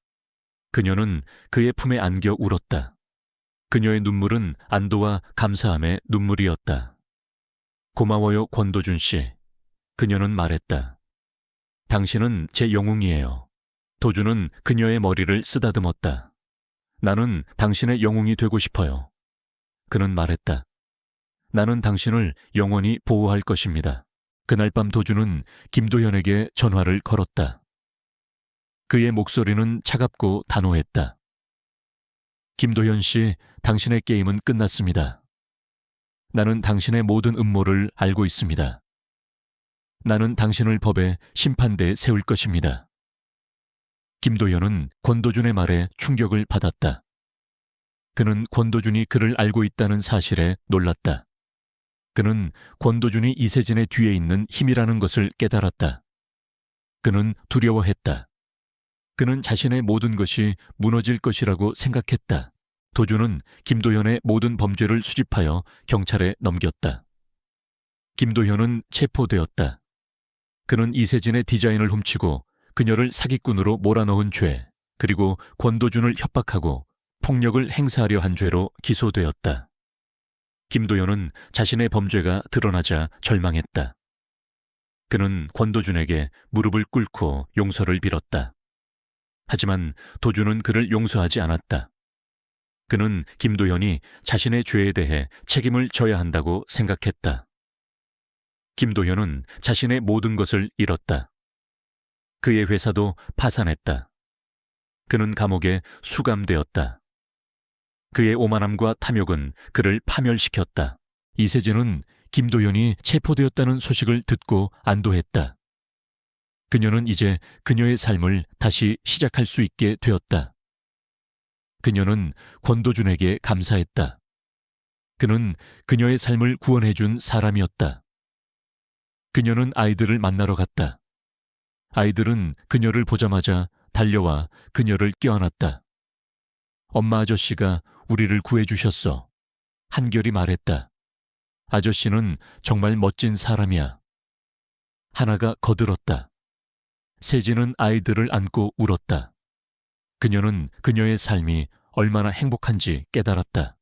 그녀는 그의 품에 안겨 울었다. 그녀의 눈물은 안도와 감사함의 눈물이었다. 고마워요, 권도준 씨. 그녀는 말했다. 당신은 제 영웅이에요. 도주는 그녀의 머리를 쓰다듬었다. 나는 당신의 영웅이 되고 싶어요. 그는 말했다. 나는 당신을 영원히 보호할 것입니다. 그날 밤 도주는 김도현에게 전화를 걸었다. 그의 목소리는 차갑고 단호했다. 김도현 씨, 당신의 게임은 끝났습니다. 나는 당신의 모든 음모를 알고 있습니다. 나는 당신을 법의 심판대에 세울 것입니다. 김도현은 권도준의 말에 충격을 받았다. 그는 권도준이 그를 알고 있다는 사실에 놀랐다. 그는 권도준이 이세진의 뒤에 있는 힘이라는 것을 깨달았다. 그는 두려워했다. 그는 자신의 모든 것이 무너질 것이라고 생각했다. 도준은 김도현의 모든 범죄를 수집하여 경찰에 넘겼다. 김도현은 체포되었다. 그는 이세진의 디자인을 훔치고 그녀를 사기꾼으로 몰아넣은 죄, 그리고 권도준을 협박하고 폭력을 행사하려 한 죄로 기소되었다. 김도현은 자신의 범죄가 드러나자 절망했다. 그는 권도준에게 무릎을 꿇고 용서를 빌었다. 하지만 도준은 그를 용서하지 않았다. 그는 김도현이 자신의 죄에 대해 책임을 져야 한다고 생각했다. 김도현은 자신의 모든 것을 잃었다. 그의 회사도 파산했다. 그는 감옥에 수감되었다. 그의 오만함과 탐욕은 그를 파멸시켰다. 이세진은 김도현이 체포되었다는 소식을 듣고 안도했다. 그녀는 이제 그녀의 삶을 다시 시작할 수 있게 되었다. 그녀는 권도준에게 감사했다. 그는 그녀의 삶을 구원해준 사람이었다. 그녀는 아이들을 만나러 갔다. 아이들은 그녀를 보자마자 달려와 그녀를 껴안았다. 엄마 아저씨가 우리를 구해주셨어. 한결이 말했다. 아저씨는 정말 멋진 사람이야. 하나가 거들었다. 세진은 아이들을 안고 울었다. 그녀는 그녀의 삶이 얼마나 행복한지 깨달았다.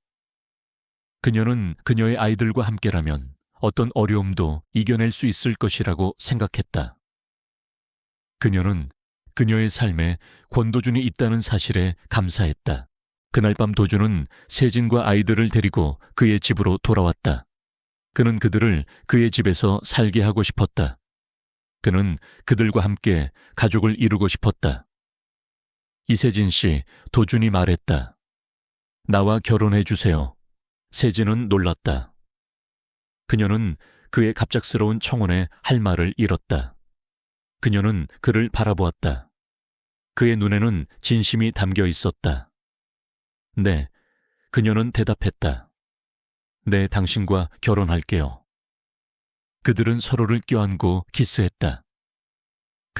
그녀는 그녀의 아이들과 함께라면 어떤 어려움도 이겨낼 수 있을 것이라고 생각했다. 그녀는 그녀의 삶에 권도준이 있다는 사실에 감사했다. 그날 밤 도준은 세진과 아이들을 데리고 그의 집으로 돌아왔다. 그는 그들을 그의 집에서 살게 하고 싶었다. 그는 그들과 함께 가족을 이루고 싶었다. 이세진 씨, 도준이 말했다. 나와 결혼해 주세요. 세진은 놀랐다. 그녀는 그의 갑작스러운 청혼에 할 말을 잃었다. 그녀는 그를 바라보았다. 그의 눈에는 진심이 담겨 있었다. 네, 그녀는 대답했다. 네, 당신과 결혼할게요. 그들은 서로를 껴안고 키스했다.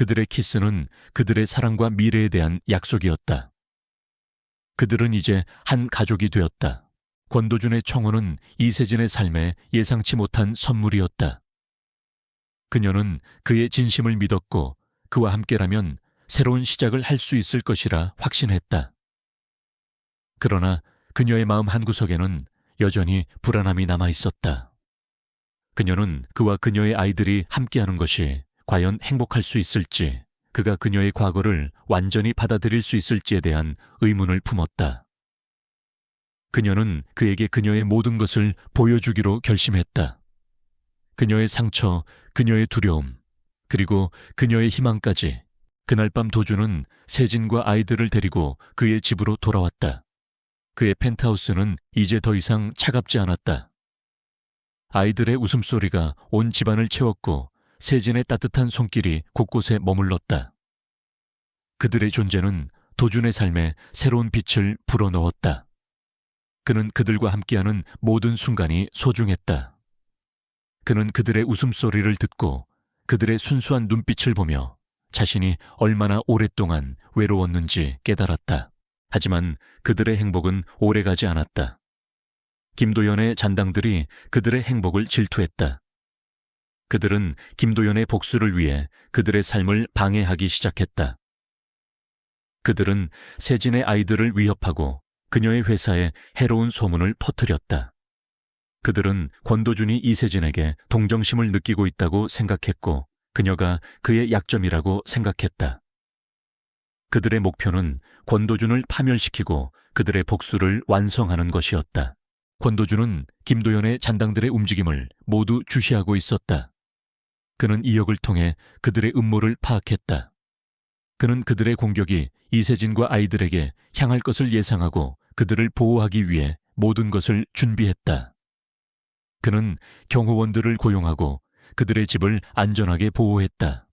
그들의 키스는 그들의 사랑과 미래에 대한 약속이었다. 그들은 이제 한 가족이 되었다. 권도준의 청혼은 이세진의 삶에 예상치 못한 선물이었다. 그녀는 그의 진심을 믿었고 그와 함께라면 새로운 시작을 할 수 있을 것이라 확신했다. 그러나 그녀의 마음 한구석에는 여전히 불안함이 남아 있었다. 그녀는 그와 그녀의 아이들이 함께하는 것이 과연 행복할 수 있을지, 그가 그녀의 과거를 완전히 받아들일 수 있을지에 대한 의문을 품었다. 그녀는 그에게 그녀의 모든 것을 보여주기로 결심했다. 그녀의 상처, 그녀의 두려움, 그리고 그녀의 희망까지. 그날 밤 도준은 세진과 아이들을 데리고 그의 집으로 돌아왔다. 그의 펜트하우스는 이제 더 이상 차갑지 않았다. 아이들의 웃음소리가 온 집안을 채웠고 세진의 따뜻한 손길이 곳곳에 머물렀다. 그들의 존재는 도준의 삶에 새로운 빛을 불어넣었다. 그는 그들과 함께하는 모든 순간이 소중했다. 그는 그들의 웃음소리를 듣고 그들의 순수한 눈빛을 보며 자신이 얼마나 오랫동안 외로웠는지 깨달았다. 하지만 그들의 행복은 오래가지 않았다. 김도연의 잔당들이 그들의 행복을 질투했다. 그들은 김도연의 복수를 위해 그들의 삶을 방해하기 시작했다. 그들은 세진의 아이들을 위협하고 그녀의 회사에 해로운 소문을 퍼뜨렸다. 그들은 권도준이 이세진에게 동정심을 느끼고 있다고 생각했고 그녀가 그의 약점이라고 생각했다. 그들의 목표는 권도준을 파멸시키고 그들의 복수를 완성하는 것이었다. 권도준은 김도연의 잔당들의 움직임을 모두 주시하고 있었다. 그는 이역을 통해 그들의 음모를 파악했다. 그는 그들의 공격이 이세진과 아이들에게 향할 것을 예상하고 그들을 보호하기 위해 모든 것을 준비했다. 그는 경호원들을 고용하고 그들의 집을 안전하게 보호했다.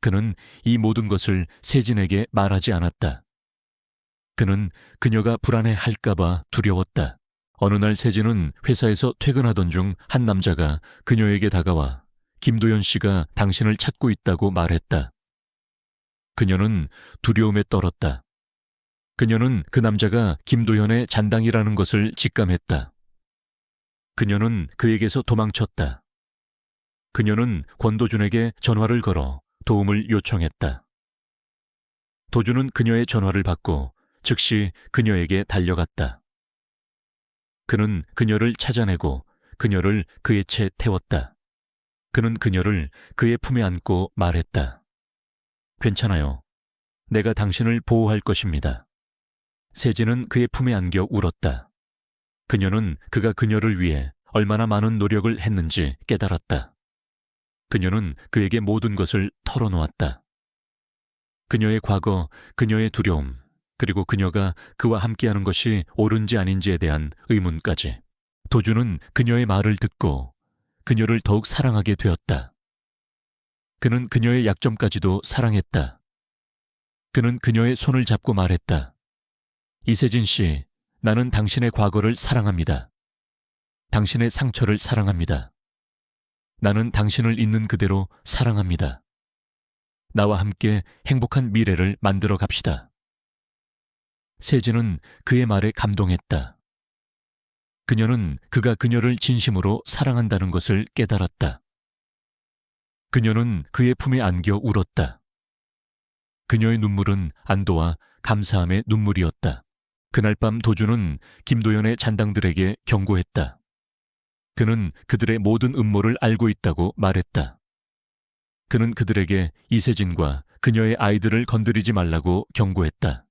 그는 이 모든 것을 세진에게 말하지 않았다. 그는 그녀가 불안해할까봐 두려웠다. 어느 날 세진은 회사에서 퇴근하던 중 한 남자가 그녀에게 다가와 김도연 씨가 당신을 찾고 있다고 말했다. 그녀는 두려움에 떨었다. 그녀는 그 남자가 김도연의 잔당이라는 것을 직감했다. 그녀는 그에게서 도망쳤다. 그녀는 권도준에게 전화를 걸어 도움을 요청했다. 도준은 그녀의 전화를 받고 즉시 그녀에게 달려갔다. 그는 그녀를 찾아내고 그녀를 그의 채 태웠다. 그는 그녀를 그의 품에 안고 말했다. 괜찮아요. 내가 당신을 보호할 것입니다. 세진은 그의 품에 안겨 울었다. 그녀는 그가 그녀를 위해 얼마나 많은 노력을 했는지 깨달았다. 그녀는 그에게 모든 것을 털어놓았다. 그녀의 과거, 그녀의 두려움, 그리고 그녀가 그와 함께하는 것이 옳은지 아닌지에 대한 의문까지. 도준은 그녀의 말을 듣고 그녀를 더욱 사랑하게 되었다. 그는 그녀의 약점까지도 사랑했다. 그는 그녀의 손을 잡고 말했다. 이세진 씨, 나는 당신의 과거를 사랑합니다. 당신의 상처를 사랑합니다. 나는 당신을 있는 그대로 사랑합니다. 나와 함께 행복한 미래를 만들어 갑시다. 세진은 그의 말에 감동했다. 그녀는 그가 그녀를 진심으로 사랑한다는 것을 깨달았다. 그녀는 그의 품에 안겨 울었다. 그녀의 눈물은 안도와 감사함의 눈물이었다. 그날 밤 도준은 김도연의 잔당들에게 경고했다. 그는 그들의 모든 음모를 알고 있다고 말했다. 그는 그들에게 이세진과 그녀의 아이들을 건드리지 말라고 경고했다.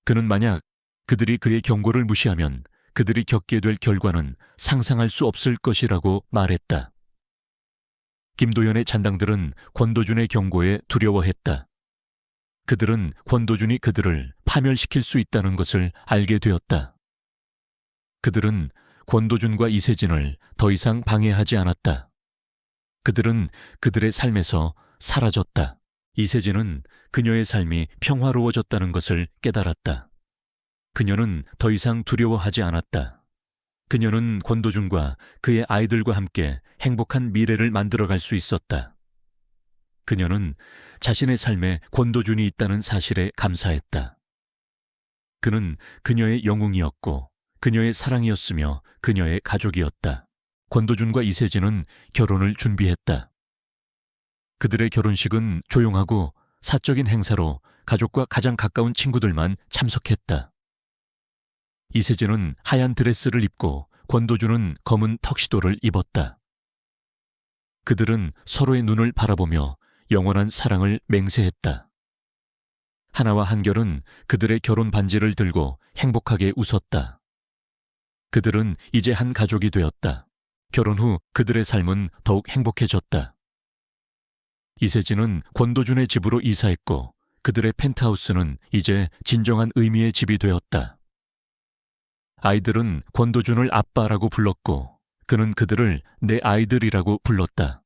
그는 만약 그들이 그의 경고를 무시하면 그들이 겪게 될 결과는 상상할 수 없을 것이라고 말했다. 김도연의 잔당들은 권도준의 경고에 두려워했다. 그들은 권도준이 그들을 파멸시킬 수 있다는 것을 알게 되었다. 그들은 권도준과 이세진을 더 이상 방해하지 않았다. 그들은 그들의 삶에서 사라졌다. 이세진은 그녀의 삶이 평화로워졌다는 것을 깨달았다. 그녀는 더 이상 두려워하지 않았다. 그녀는 권도준과 그의 아이들과 함께 행복한 미래를 만들어갈 수 있었다. 그녀는 자신의 삶에 권도준이 있다는 사실에 감사했다. 그는 그녀의 영웅이었고 그녀의 사랑이었으며 그녀의 가족이었다. 권도준과 이세진은 결혼을 준비했다. 그들의 결혼식은 조용하고 사적인 행사로 가족과 가장 가까운 친구들만 참석했다. 이세진은 하얀 드레스를 입고 권도준은 검은 턱시도를 입었다. 그들은 서로의 눈을 바라보며 영원한 사랑을 맹세했다. 하나와 한결은 그들의 결혼 반지를 들고 행복하게 웃었다. 그들은 이제 한 가족이 되었다. 결혼 후 그들의 삶은 더욱 행복해졌다. 이세진은 권도준의 집으로 이사했고 그들의 펜트하우스는 이제 진정한 의미의 집이 되었다. 아이들은 권도준을 아빠라고 불렀고 그는 그들을 내 아이들이라고 불렀다.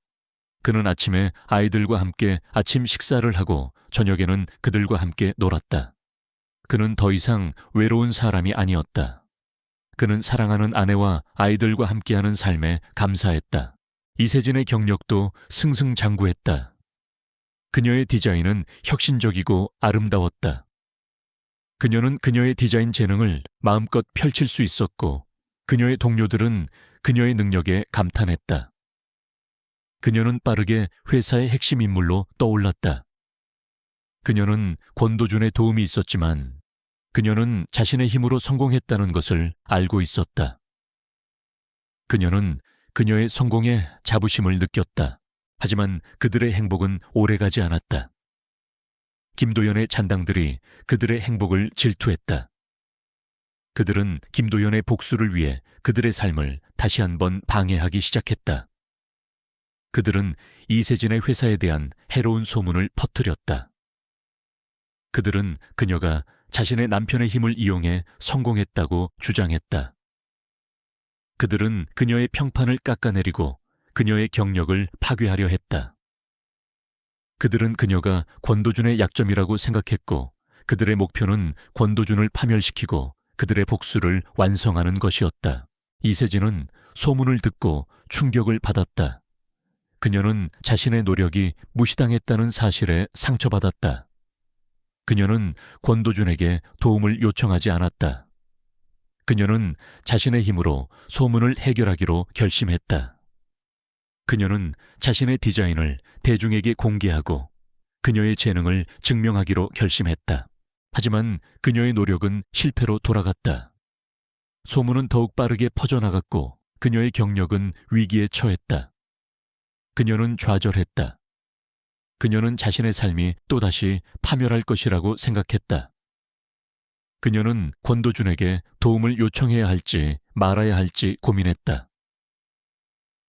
그는 아침에 아이들과 함께 아침 식사를 하고 저녁에는 그들과 함께 놀았다. 그는 더 이상 외로운 사람이 아니었다. 그는 사랑하는 아내와 아이들과 함께하는 삶에 감사했다. 이세진의 경력도 승승장구했다. 그녀의 디자인은 혁신적이고 아름다웠다. 그녀는 그녀의 디자인 재능을 마음껏 펼칠 수 있었고 그녀의 동료들은 그녀의 능력에 감탄했다. 그녀는 빠르게 회사의 핵심 인물로 떠올랐다. 그녀는 권도준의 도움이 있었지만 그녀는 자신의 힘으로 성공했다는 것을 알고 있었다. 그녀는 그녀의 성공에 자부심을 느꼈다. 하지만 그들의 행복은 오래가지 않았다. 김도연의 잔당들이 그들의 행복을 질투했다. 그들은 김도연의 복수를 위해 그들의 삶을 다시 한번 방해하기 시작했다. 그들은 이세진의 회사에 대한 해로운 소문을 퍼뜨렸다. 그들은 그녀가 자신의 남편의 힘을 이용해 성공했다고 주장했다. 그들은 그녀의 평판을 깎아내리고 그녀의 경력을 파괴하려 했다. 그들은 그녀가 권도준의 약점이라고 생각했고 그들의 목표는 권도준을 파멸시키고 그들의 복수를 완성하는 것이었다. 이세진은 소문을 듣고 충격을 받았다. 그녀는 자신의 노력이 무시당했다는 사실에 상처받았다. 그녀는 권도준에게 도움을 요청하지 않았다. 그녀는 자신의 힘으로 소문을 해결하기로 결심했다. 그녀는 자신의 디자인을 대중에게 공개하고 그녀의 재능을 증명하기로 결심했다. 하지만 그녀의 노력은 실패로 돌아갔다. 소문은 더욱 빠르게 퍼져나갔고 그녀의 경력은 위기에 처했다. 그녀는 좌절했다. 그녀는 자신의 삶이 또다시 파멸할 것이라고 생각했다. 그녀는 권도준에게 도움을 요청해야 할지 말아야 할지 고민했다.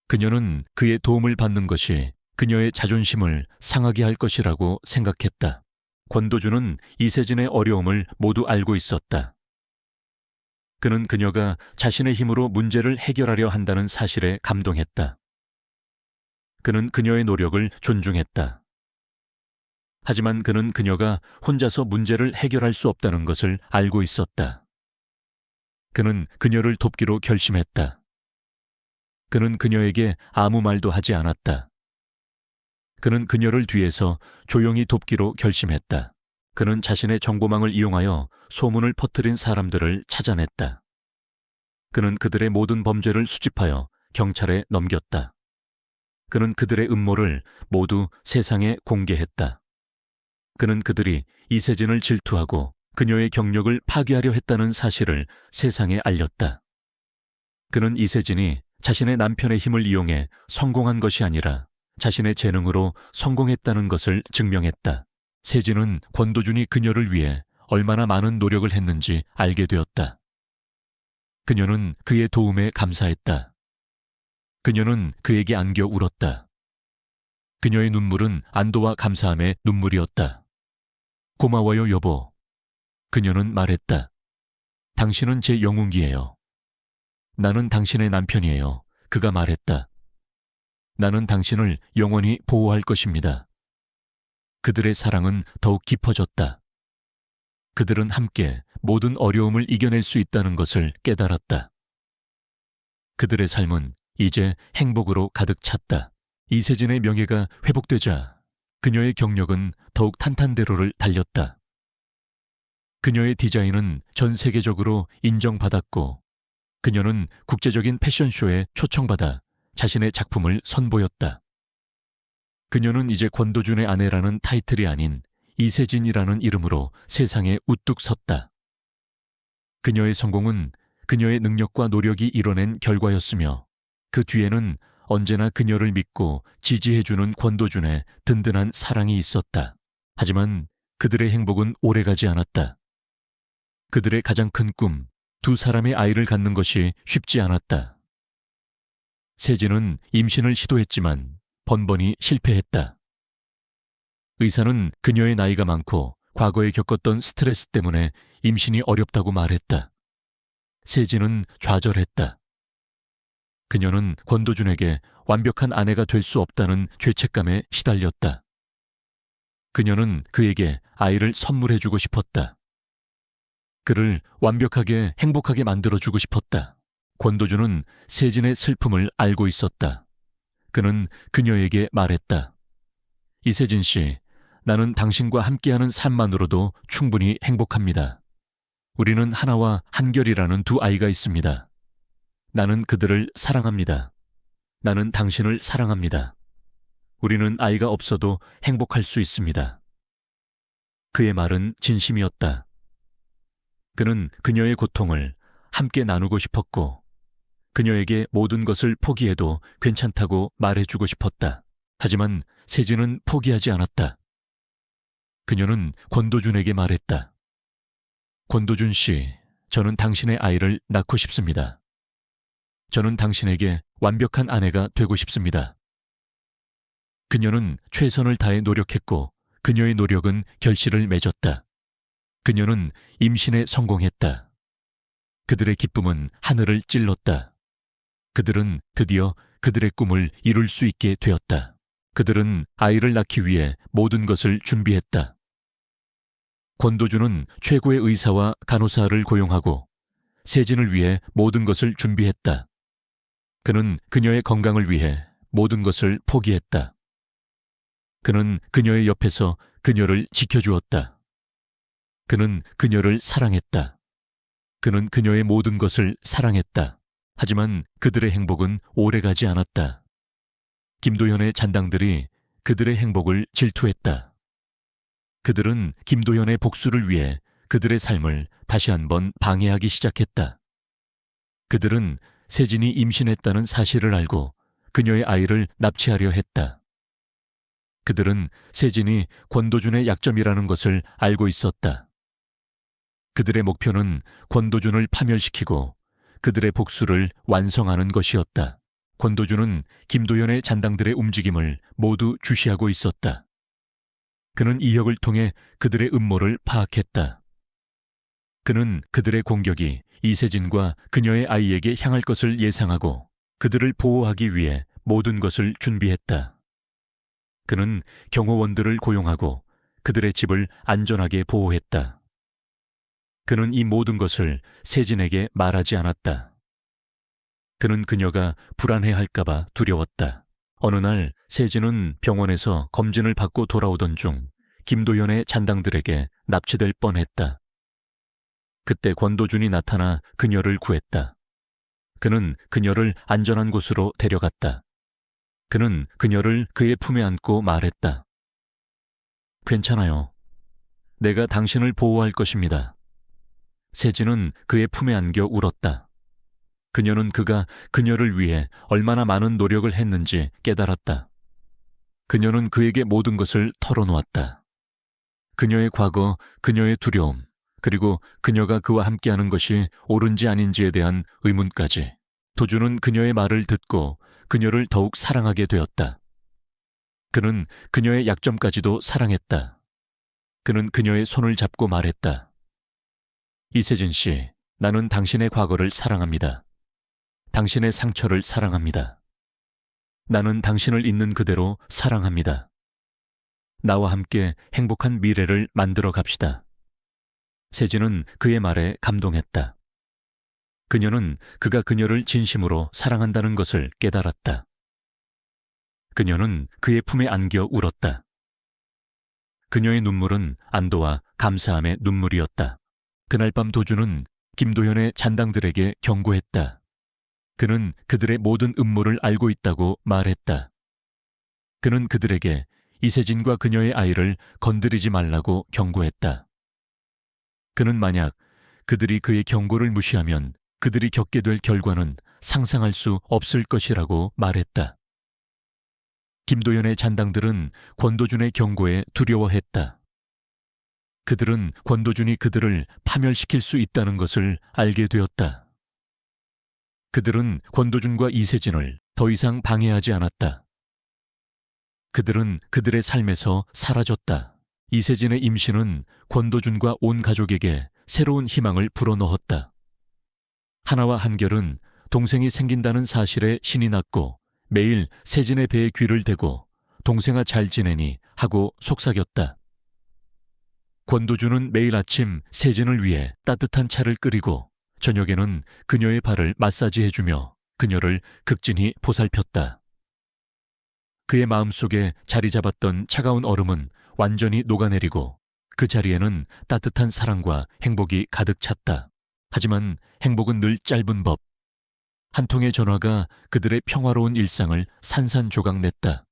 그녀는 그의 도움을 받는 것이 그녀의 자존심을 상하게 할 것이라고 생각했다. 권도준은 이세진의 어려움을 모두 알고 있었다. 그는 그녀가 자신의 힘으로 문제를 해결하려 한다는 사실에 감동했다. 그는 그녀의 노력을 존중했다. 하지만 그는 그녀가 혼자서 문제를 해결할 수 없다는 것을 알고 있었다. 그는 그녀를 돕기로 결심했다. 그는 그녀에게 아무 말도 하지 않았다. 그는 그녀를 뒤에서 조용히 돕기로 결심했다. 그는 자신의 정보망을 이용하여 소문을 퍼뜨린 사람들을 찾아냈다. 그는 그들의 모든 범죄를 수집하여 경찰에 넘겼다. 그는 그들의 음모를 모두 세상에 공개했다. 그는 그들이 이세진을 질투하고 그녀의 경력을 파괴하려 했다는 사실을 세상에 알렸다. 그는 이세진이 자신의 남편의 힘을 이용해 성공한 것이 아니라 자신의 재능으로 성공했다는 것을 증명했다. 세진은 권도준이 그녀를 위해 얼마나 많은 노력을 했는지 알게 되었다. 그녀는 그의 도움에 감사했다. 그녀는 그에게 안겨 울었다. 그녀의 눈물은 안도와 감사함의 눈물이었다. 고마워요, 여보. 그녀는 말했다. 당신은 제 영웅이에요. 나는 당신의 남편이에요. 그가 말했다. 나는 당신을 영원히 보호할 것입니다. 그들의 사랑은 더욱 깊어졌다. 그들은 함께 모든 어려움을 이겨낼 수 있다는 것을 깨달았다. 그들의 삶은 이제 행복으로 가득 찼다. 이세진의 명예가 회복되자 그녀의 경력은 더욱 탄탄대로를 달렸다. 그녀의 디자인은 전 세계적으로 인정받았고 그녀는 국제적인 패션쇼에 초청받아 자신의 작품을 선보였다. 그녀는 이제 권도준의 아내라는 타이틀이 아닌 이세진이라는 이름으로 세상에 우뚝 섰다. 그녀의 성공은 그녀의 능력과 노력이 이뤄낸 결과였으며 그 뒤에는 언제나 그녀를 믿고 지지해주는 권도준의 든든한 사랑이 있었다. 하지만 그들의 행복은 오래가지 않았다. 그들의 가장 큰 꿈, 두 사람의 아이를 갖는 것이 쉽지 않았다. 세진은 임신을 시도했지만 번번이 실패했다. 의사는 그녀의 나이가 많고 과거에 겪었던 스트레스 때문에 임신이 어렵다고 말했다. 세진은 좌절했다. 그녀는 권도준에게 완벽한 아내가 될 수 없다는 죄책감에 시달렸다. 그녀는 그에게 아이를 선물해주고 싶었다. 그를 완벽하게 행복하게 만들어주고 싶었다. 권도준은 세진의 슬픔을 알고 있었다. 그는 그녀에게 말했다. 이세진 씨, 나는 당신과 함께하는 삶만으로도 충분히 행복합니다. 우리는 하나와 한결이라는 두 아이가 있습니다. 나는 그들을 사랑합니다. 나는 당신을 사랑합니다. 우리는 아이가 없어도 행복할 수 있습니다. 그의 말은 진심이었다. 그는 그녀의 고통을 함께 나누고 싶었고 그녀에게 모든 것을 포기해도 괜찮다고 말해주고 싶었다. 하지만 세진은 포기하지 않았다. 그녀는 권도준에게 말했다. 권도준 씨, 저는 당신의 아이를 낳고 싶습니다. 저는 당신에게 완벽한 아내가 되고 싶습니다. 그녀는 최선을 다해 노력했고 그녀의 노력은 결실을 맺었다. 그녀는 임신에 성공했다. 그들의 기쁨은 하늘을 찔렀다. 그들은 드디어 그들의 꿈을 이룰 수 있게 되었다. 그들은 아이를 낳기 위해 모든 것을 준비했다. 권도준은 최고의 의사와 간호사를 고용하고 세진을 위해 모든 것을 준비했다. 그는 그녀의 건강을 위해 모든 것을 포기했다. 그는 그녀의 옆에서 그녀를 지켜주었다. 그는 그녀를 사랑했다. 그는 그녀의 모든 것을 사랑했다. 하지만 그들의 행복은 오래가지 않았다. 김도현의 잔당들이 그들의 행복을 질투했다. 그들은 김도현의 복수를 위해 그들의 삶을 다시 한번 방해하기 시작했다. 그들은 세진이 임신했다는 사실을 알고 그녀의 아이를 납치하려 했다. 그들은 세진이 권도준의 약점이라는 것을 알고 있었다. 그들의 목표는 권도준을 파멸시키고 그들의 복수를 완성하는 것이었다. 권도준은 김도현의 잔당들의 움직임을 모두 주시하고 있었다. 그는 이혁을 통해 그들의 음모를 파악했다. 그는 그들의 공격이 이세진과 그녀의 아이에게 향할 것을 예상하고 그들을 보호하기 위해 모든 것을 준비했다. 그는 경호원들을 고용하고 그들의 집을 안전하게 보호했다. 그는 이 모든 것을 세진에게 말하지 않았다. 그는 그녀가 불안해할까봐 두려웠다. 어느 날 세진은 병원에서 검진을 받고 돌아오던 중 김도현의 잔당들에게 납치될 뻔했다. 그때 권도준이 나타나 그녀를 구했다. 그는 그녀를 안전한 곳으로 데려갔다. 그는 그녀를 그의 품에 안고 말했다. 괜찮아요. 내가 당신을 보호할 것입니다. 세진은 그의 품에 안겨 울었다. 그녀는 그가 그녀를 위해 얼마나 많은 노력을 했는지 깨달았다. 그녀는 그에게 모든 것을 털어놓았다. 그녀의 과거, 그녀의 두려움, 그리고 그녀가 그와 함께하는 것이 옳은지 아닌지에 대한 의문까지. 도준은 그녀의 말을 듣고 그녀를 더욱 사랑하게 되었다. 그는 그녀의 약점까지도 사랑했다. 그는 그녀의 손을 잡고 말했다. 이세진 씨, 나는 당신의 과거를 사랑합니다. 당신의 상처를 사랑합니다. 나는 당신을 있는 그대로 사랑합니다. 나와 함께 행복한 미래를 만들어 갑시다. 세진은 그의 말에 감동했다. 그녀는 그가 그녀를 진심으로 사랑한다는 것을 깨달았다. 그녀는 그의 품에 안겨 울었다. 그녀의 눈물은 안도와 감사함의 눈물이었다. 그날 밤 도주는 김도현의 잔당들에게 경고했다. 그는 그들의 모든 음모를 알고 있다고 말했다. 그는 그들에게 이세진과 그녀의 아이를 건드리지 말라고 경고했다. 그는 만약 그들이 그의 경고를 무시하면 그들이 겪게 될 결과는 상상할 수 없을 것이라고 말했다. 김도현의 잔당들은 권도준의 경고에 두려워했다. 그들은 권도준이 그들을 파멸시킬 수 있다는 것을 알게 되었다. 그들은 권도준과 이세진을 더 이상 방해하지 않았다. 그들은 그들의 삶에서 사라졌다. 이세진의 임신은 권도준과 온 가족에게 새로운 희망을 불어넣었다. 하나와 한결은 동생이 생긴다는 사실에 신이 났고 매일 세진의 배에 귀를 대고 동생아 잘 지내니 하고 속삭였다. 권도준은 매일 아침 세진을 위해 따뜻한 차를 끓이고 저녁에는 그녀의 발을 마사지해주며 그녀를 극진히 보살폈다. 그의 마음속에 자리 잡았던 차가운 얼음은 완전히 녹아내리고 그 자리에는 따뜻한 사랑과 행복이 가득 찼다. 하지만 행복은 늘 짧은 법. 한 통의 전화가 그들의 평화로운 일상을 산산조각냈다.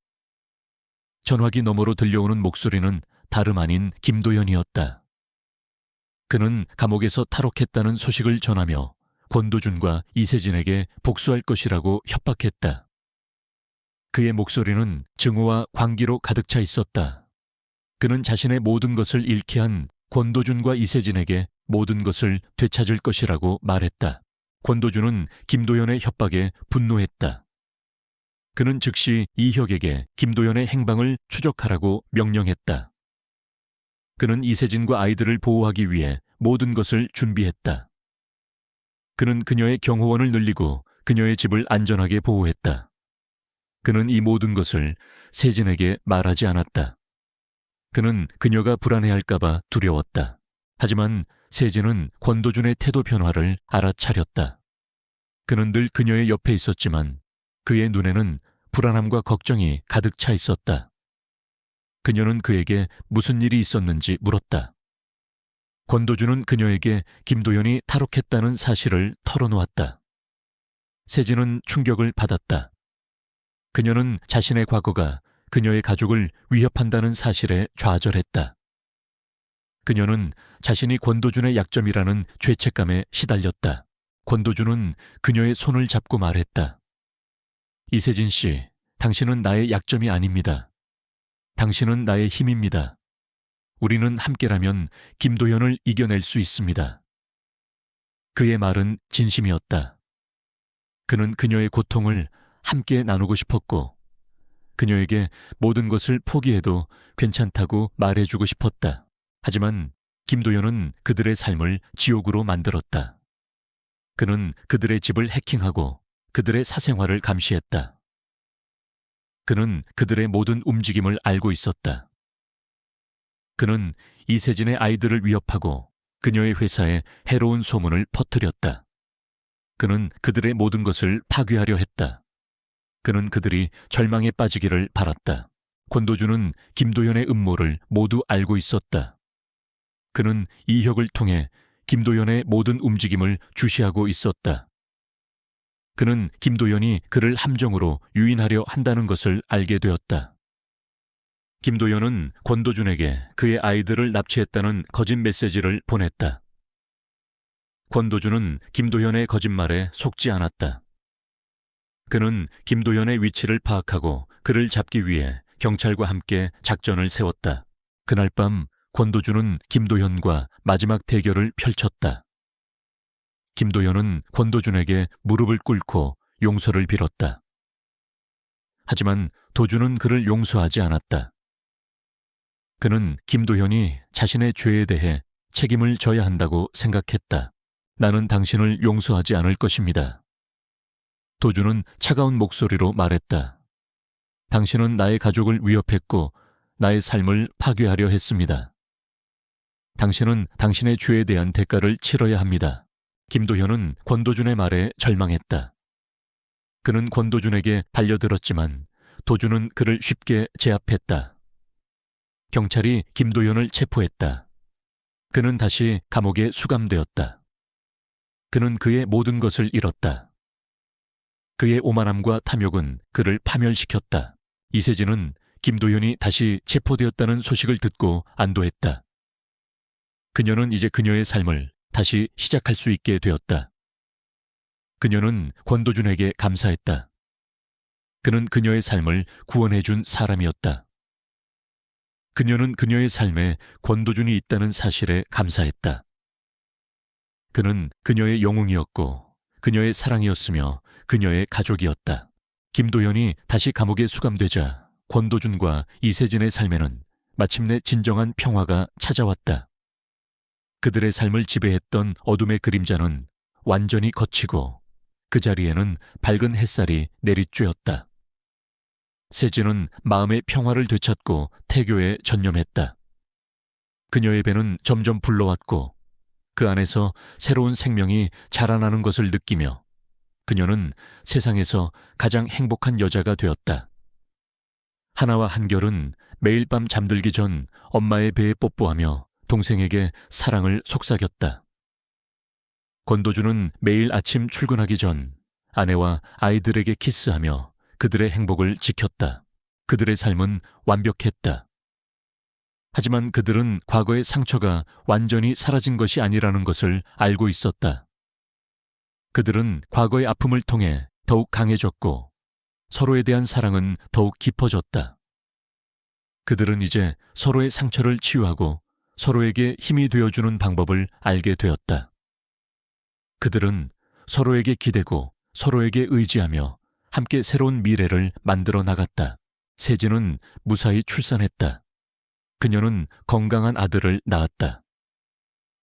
전화기 너머로 들려오는 목소리는 다름 아닌 김도현이었다. 그는 감옥에서 탈옥했다는 소식을 전하며 권도준과 이세진에게 복수할 것이라고 협박했다. 그의 목소리는 증오와 광기로 가득 차 있었다. 그는 자신의 모든 것을 잃게 한 권도준과 이세진에게 모든 것을 되찾을 것이라고 말했다. 권도준은 김도현의 협박에 분노했다. 그는 즉시 이혁에게 김도현의 행방을 추적하라고 명령했다. 그는 이세진과 아이들을 보호하기 위해 모든 것을 준비했다. 그는 그녀의 경호원을 늘리고 그녀의 집을 안전하게 보호했다. 그는 이 모든 것을 세진에게 말하지 않았다. 그는 그녀가 불안해할까봐 두려웠다. 하지만 세진은 권도준의 태도 변화를 알아차렸다. 그는 늘 그녀의 옆에 있었지만 그의 눈에는 불안함과 걱정이 가득 차 있었다. 그녀는 그에게 무슨 일이 있었는지 물었다. 권도준은 그녀에게 김도현이 탈옥했다는 사실을 털어놓았다. 세진은 충격을 받았다. 그녀는 자신의 과거가 그녀의 가족을 위협한다는 사실에 좌절했다. 그녀는 자신이 권도준의 약점이라는 죄책감에 시달렸다. 권도준은 그녀의 손을 잡고 말했다. 이세진 씨, 당신은 나의 약점이 아닙니다. 당신은 나의 힘입니다. 우리는 함께라면 김도현을 이겨낼 수 있습니다. 그의 말은 진심이었다. 그는 그녀의 고통을 함께 나누고 싶었고 그녀에게 모든 것을 포기해도 괜찮다고 말해주고 싶었다. 하지만 김도현은 그들의 삶을 지옥으로 만들었다. 그는 그들의 집을 해킹하고 그들의 사생활을 감시했다. 그는 그들의 모든 움직임을 알고 있었다. 그는 이세진의 아이들을 위협하고 그녀의 회사에 해로운 소문을 퍼뜨렸다. 그는 그들의 모든 것을 파괴하려 했다. 그는 그들이 절망에 빠지기를 바랐다. 권도준은 김도현의 음모를 모두 알고 있었다. 그는 이혁을 통해 김도현의 모든 움직임을 주시하고 있었다. 그는 김도현이 그를 함정으로 유인하려 한다는 것을 알게 되었다. 김도현은 권도준에게 그의 아이들을 납치했다는 거짓 메시지를 보냈다. 권도준은 김도현의 거짓말에 속지 않았다. 그는 김도현의 위치를 파악하고 그를 잡기 위해 경찰과 함께 작전을 세웠다. 그날 밤 권도준은 김도현과 마지막 대결을 펼쳤다. 김도현은 권도준에게 무릎을 꿇고 용서를 빌었다. 하지만 도준은 그를 용서하지 않았다. 그는 김도현이 자신의 죄에 대해 책임을 져야 한다고 생각했다. 나는 당신을 용서하지 않을 것입니다. 도준은 차가운 목소리로 말했다. 당신은 나의 가족을 위협했고 나의 삶을 파괴하려 했습니다. 당신은 당신의 죄에 대한 대가를 치러야 합니다. 김도현은 권도준의 말에 절망했다. 그는 권도준에게 달려들었지만 도준은 그를 쉽게 제압했다. 경찰이 김도연을 체포했다. 그는 다시 감옥에 수감되었다. 그는 그의 모든 것을 잃었다. 그의 오만함과 탐욕은 그를 파멸시켰다. 이세진은 김도연이 다시 체포되었다는 소식을 듣고 안도했다. 그녀는 이제 그녀의 삶을 다시 시작할 수 있게 되었다. 그녀는 권도준에게 감사했다. 그는 그녀의 삶을 구원해준 사람이었다. 그녀는 그녀의 삶에 권도준이 있다는 사실에 감사했다. 그는 그녀의 영웅이었고 그녀의 사랑이었으며 그녀의 가족이었다. 김도연이 다시 감옥에 수감되자 권도준과 이세진의 삶에는 마침내 진정한 평화가 찾아왔다. 그들의 삶을 지배했던 어둠의 그림자는 완전히 걷히고 그 자리에는 밝은 햇살이 내리쬐었다. 세진은 마음의 평화를 되찾고 태교에 전념했다. 그녀의 배는 점점 불러왔고 그 안에서 새로운 생명이 자라나는 것을 느끼며 그녀는 세상에서 가장 행복한 여자가 되었다. 하나와 한결은 매일 밤 잠들기 전 엄마의 배에 뽀뽀하며 동생에게 사랑을 속삭였다. 권도준은 매일 아침 출근하기 전 아내와 아이들에게 키스하며 그들의 행복을 지켰다. 그들의 삶은 완벽했다. 하지만 그들은 과거의 상처가 완전히 사라진 것이 아니라는 것을 알고 있었다. 그들은 과거의 아픔을 통해 더욱 강해졌고 서로에 대한 사랑은 더욱 깊어졌다. 그들은 이제 서로의 상처를 치유하고 서로에게 힘이 되어주는 방법을 알게 되었다. 그들은 서로에게 기대고 서로에게 의지하며 함께 새로운 미래를 만들어 나갔다. 세진은 무사히 출산했다. 그녀는 건강한 아들을 낳았다.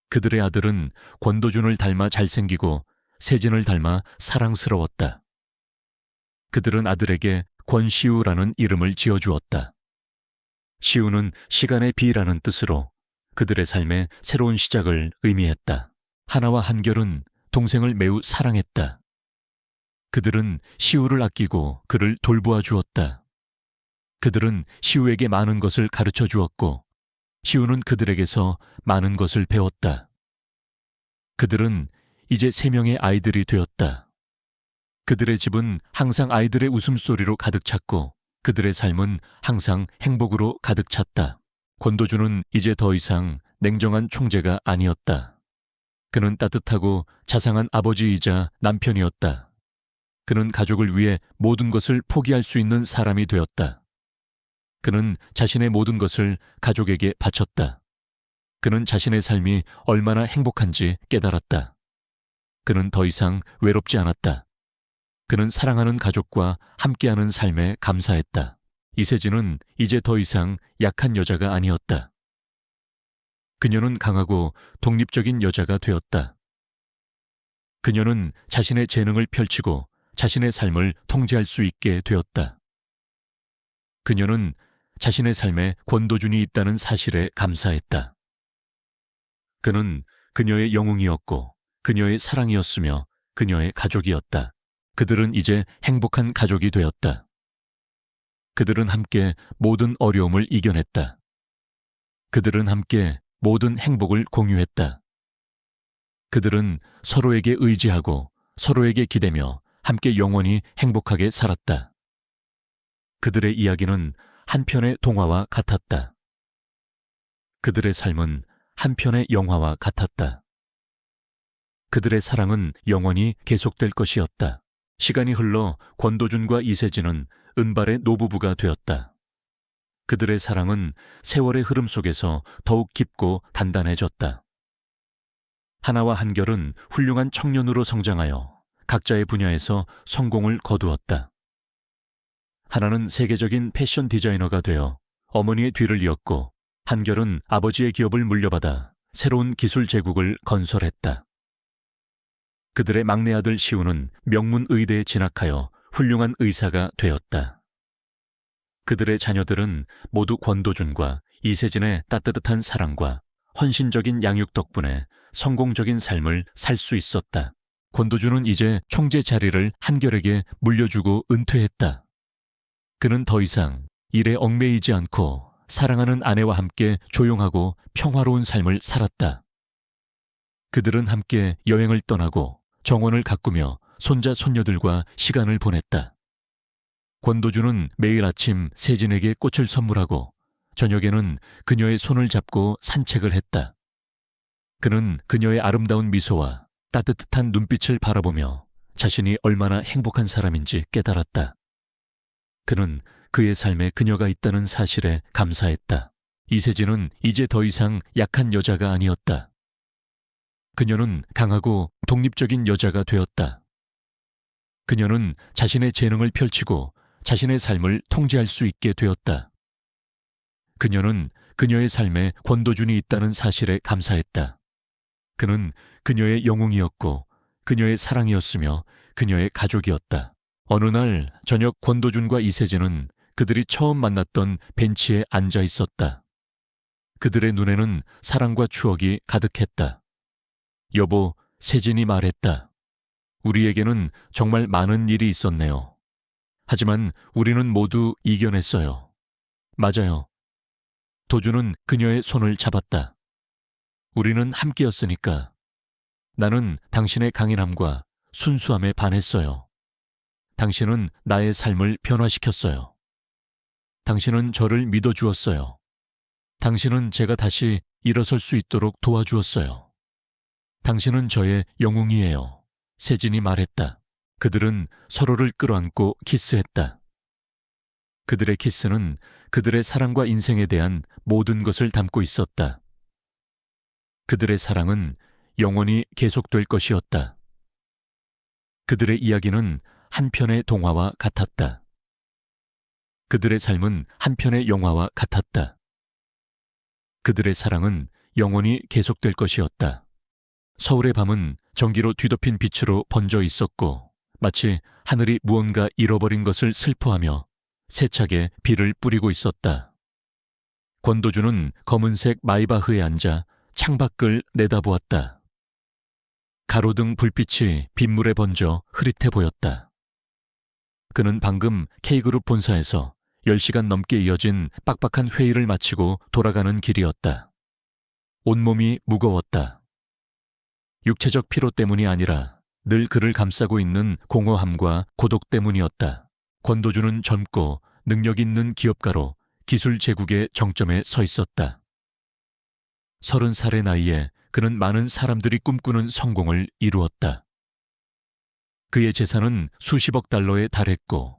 그들의 아들은 권도준을 닮아 잘생기고 세진을 닮아 사랑스러웠다. 그들은 아들에게 권시우라는 이름을 지어주었다. 시우는 시간의 비라는 뜻으로 그들의 삶의 새로운 시작을 의미했다. 하나와 한결은 동생을 매우 사랑했다. 그들은 시우를 아끼고 그를 돌보아 주었다. 그들은 시우에게 많은 것을 가르쳐 주었고 시우는 그들에게서 많은 것을 배웠다. 그들은 이제 3명의 아이들이 되었다. 그들의 집은 항상 아이들의 웃음소리로 가득 찼고 그들의 삶은 항상 행복으로 가득 찼다. 권도준은 이제 더 이상 냉정한 총재가 아니었다. 그는 따뜻하고 자상한 아버지이자 남편이었다. 그는 가족을 위해 모든 것을 포기할 수 있는 사람이 되었다. 그는 자신의 모든 것을 가족에게 바쳤다. 그는 자신의 삶이 얼마나 행복한지 깨달았다. 그는 더 이상 외롭지 않았다. 그는 사랑하는 가족과 함께하는 삶에 감사했다. 이세진은 이제 더 이상 약한 여자가 아니었다. 그녀는 강하고 독립적인 여자가 되었다. 그녀는 자신의 재능을 펼치고 자신의 삶을 통제할 수 있게 되었다. 그녀는 자신의 삶에 권도준이 있다는 사실에 감사했다. 그는 그녀의 영웅이었고 그녀의 사랑이었으며 그녀의 가족이었다. 그들은 이제 행복한 가족이 되었다. 그들은 함께 모든 어려움을 이겨냈다. 그들은 함께 모든 행복을 공유했다. 그들은 서로에게 의지하고 서로에게 기대며 함께 영원히 행복하게 살았다. 그들의 이야기는 한 편의 동화와 같았다. 그들의 삶은 한 편의 영화와 같았다. 그들의 사랑은 영원히 계속될 것이었다. 시간이 흘러 권도준과 이세진은 은발의 노부부가 되었다. 그들의 사랑은 세월의 흐름 속에서 더욱 깊고 단단해졌다. 하나와 한결은 훌륭한 청년으로 성장하여 각자의 분야에서 성공을 거두었다. 하나는 세계적인 패션 디자이너가 되어 어머니의 뒤를 이었고 한결은 아버지의 기업을 물려받아 새로운 기술 제국을 건설했다. 그들의 막내 아들 시우는 명문 의대에 진학하여 훌륭한 의사가 되었다. 그들의 자녀들은 모두 권도준과 이세진의 따뜻한 사랑과 헌신적인 양육 덕분에 성공적인 삶을 살 수 있었다. 권도준은 이제 총재 자리를 한결에게 물려주고 은퇴했다. 그는 더 이상 일에 얽매이지 않고 사랑하는 아내와 함께 조용하고 평화로운 삶을 살았다. 그들은 함께 여행을 떠나고 정원을 가꾸며 손자 손녀들과 시간을 보냈다. 권도주는 매일 아침 세진에게 꽃을 선물하고 저녁에는 그녀의 손을 잡고 산책을 했다. 그는 그녀의 아름다운 미소와 따뜻한 눈빛을 바라보며 자신이 얼마나 행복한 사람인지 깨달았다. 그는 그의 삶에 그녀가 있다는 사실에 감사했다. 이세진은 이제 더 이상 약한 여자가 아니었다. 그녀는 강하고 독립적인 여자가 되었다. 그녀는 자신의 재능을 펼치고 자신의 삶을 통제할 수 있게 되었다. 그녀는 그녀의 삶에 권도준이 있다는 사실에 감사했다. 그는 그녀의 영웅이었고 그녀의 사랑이었으며 그녀의 가족이었다. 어느 날 저녁 권도준과 이세진은 그들이 처음 만났던 벤치에 앉아 있었다. 그들의 눈에는 사랑과 추억이 가득했다. 여보, 세진이 말했다. 우리에게는 정말 많은 일이 있었네요. 하지만 우리는 모두 이겨냈어요. 맞아요. 도준은 그녀의 손을 잡았다. 우리는 함께였으니까. 나는 당신의 강인함과 순수함에 반했어요. 당신은 나의 삶을 변화시켰어요. 당신은 저를 믿어주었어요. 당신은 제가 다시 일어설 수 있도록 도와주었어요. 당신은 저의 영웅이에요. 세진이 말했다. 그들은 서로를 끌어안고 키스했다. 그들의 키스는 그들의 사랑과 인생에 대한 모든 것을 담고 있었다. 그들의 사랑은 영원히 계속될 것이었다. 그들의 이야기는 한 편의 동화와 같았다. 그들의 삶은 한 편의 영화와 같았다. 그들의 사랑은 영원히 계속될 것이었다. 서울의 밤은 전기로 뒤덮인 빛으로 번져 있었고 마치 하늘이 무언가 잃어버린 것을 슬퍼하며 세차게 비를 뿌리고 있었다. 권도주는 검은색 마이바흐에 앉아 창밖을 내다보았다. 가로등 불빛이 빗물에 번져 흐릿해 보였다. 그는 방금 K그룹 본사에서 10시간 넘게 이어진 빡빡한 회의를 마치고 돌아가는 길이었다. 온몸이 무거웠다. 육체적 피로 때문이 아니라 늘 그를 감싸고 있는 공허함과 고독 때문이었다. 권도주는 젊고 능력 있는 기업가로 기술 제국의 정점에 서 있었다. 30살의 나이에 그는 많은 사람들이 꿈꾸는 성공을 이루었다. 그의 재산은 수십억 달러에 달했고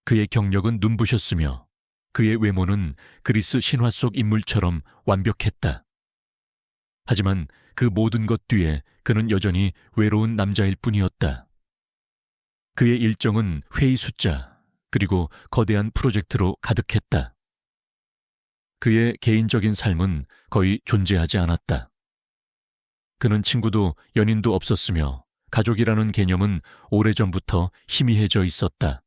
그의 경력은 눈부셨으며 그의 외모는 그리스 신화 속 인물처럼 완벽했다. 하지만 그 모든 것 뒤에 그는 여전히 외로운 남자일 뿐이었다. 그의 일정은 회의 숫자 그리고 거대한 프로젝트로 가득했다. 그의 개인적인 삶은 거의 존재하지 않았다. 그는 친구도 연인도 없었으며 가족이라는 개념은 오래전부터 희미해져 있었다.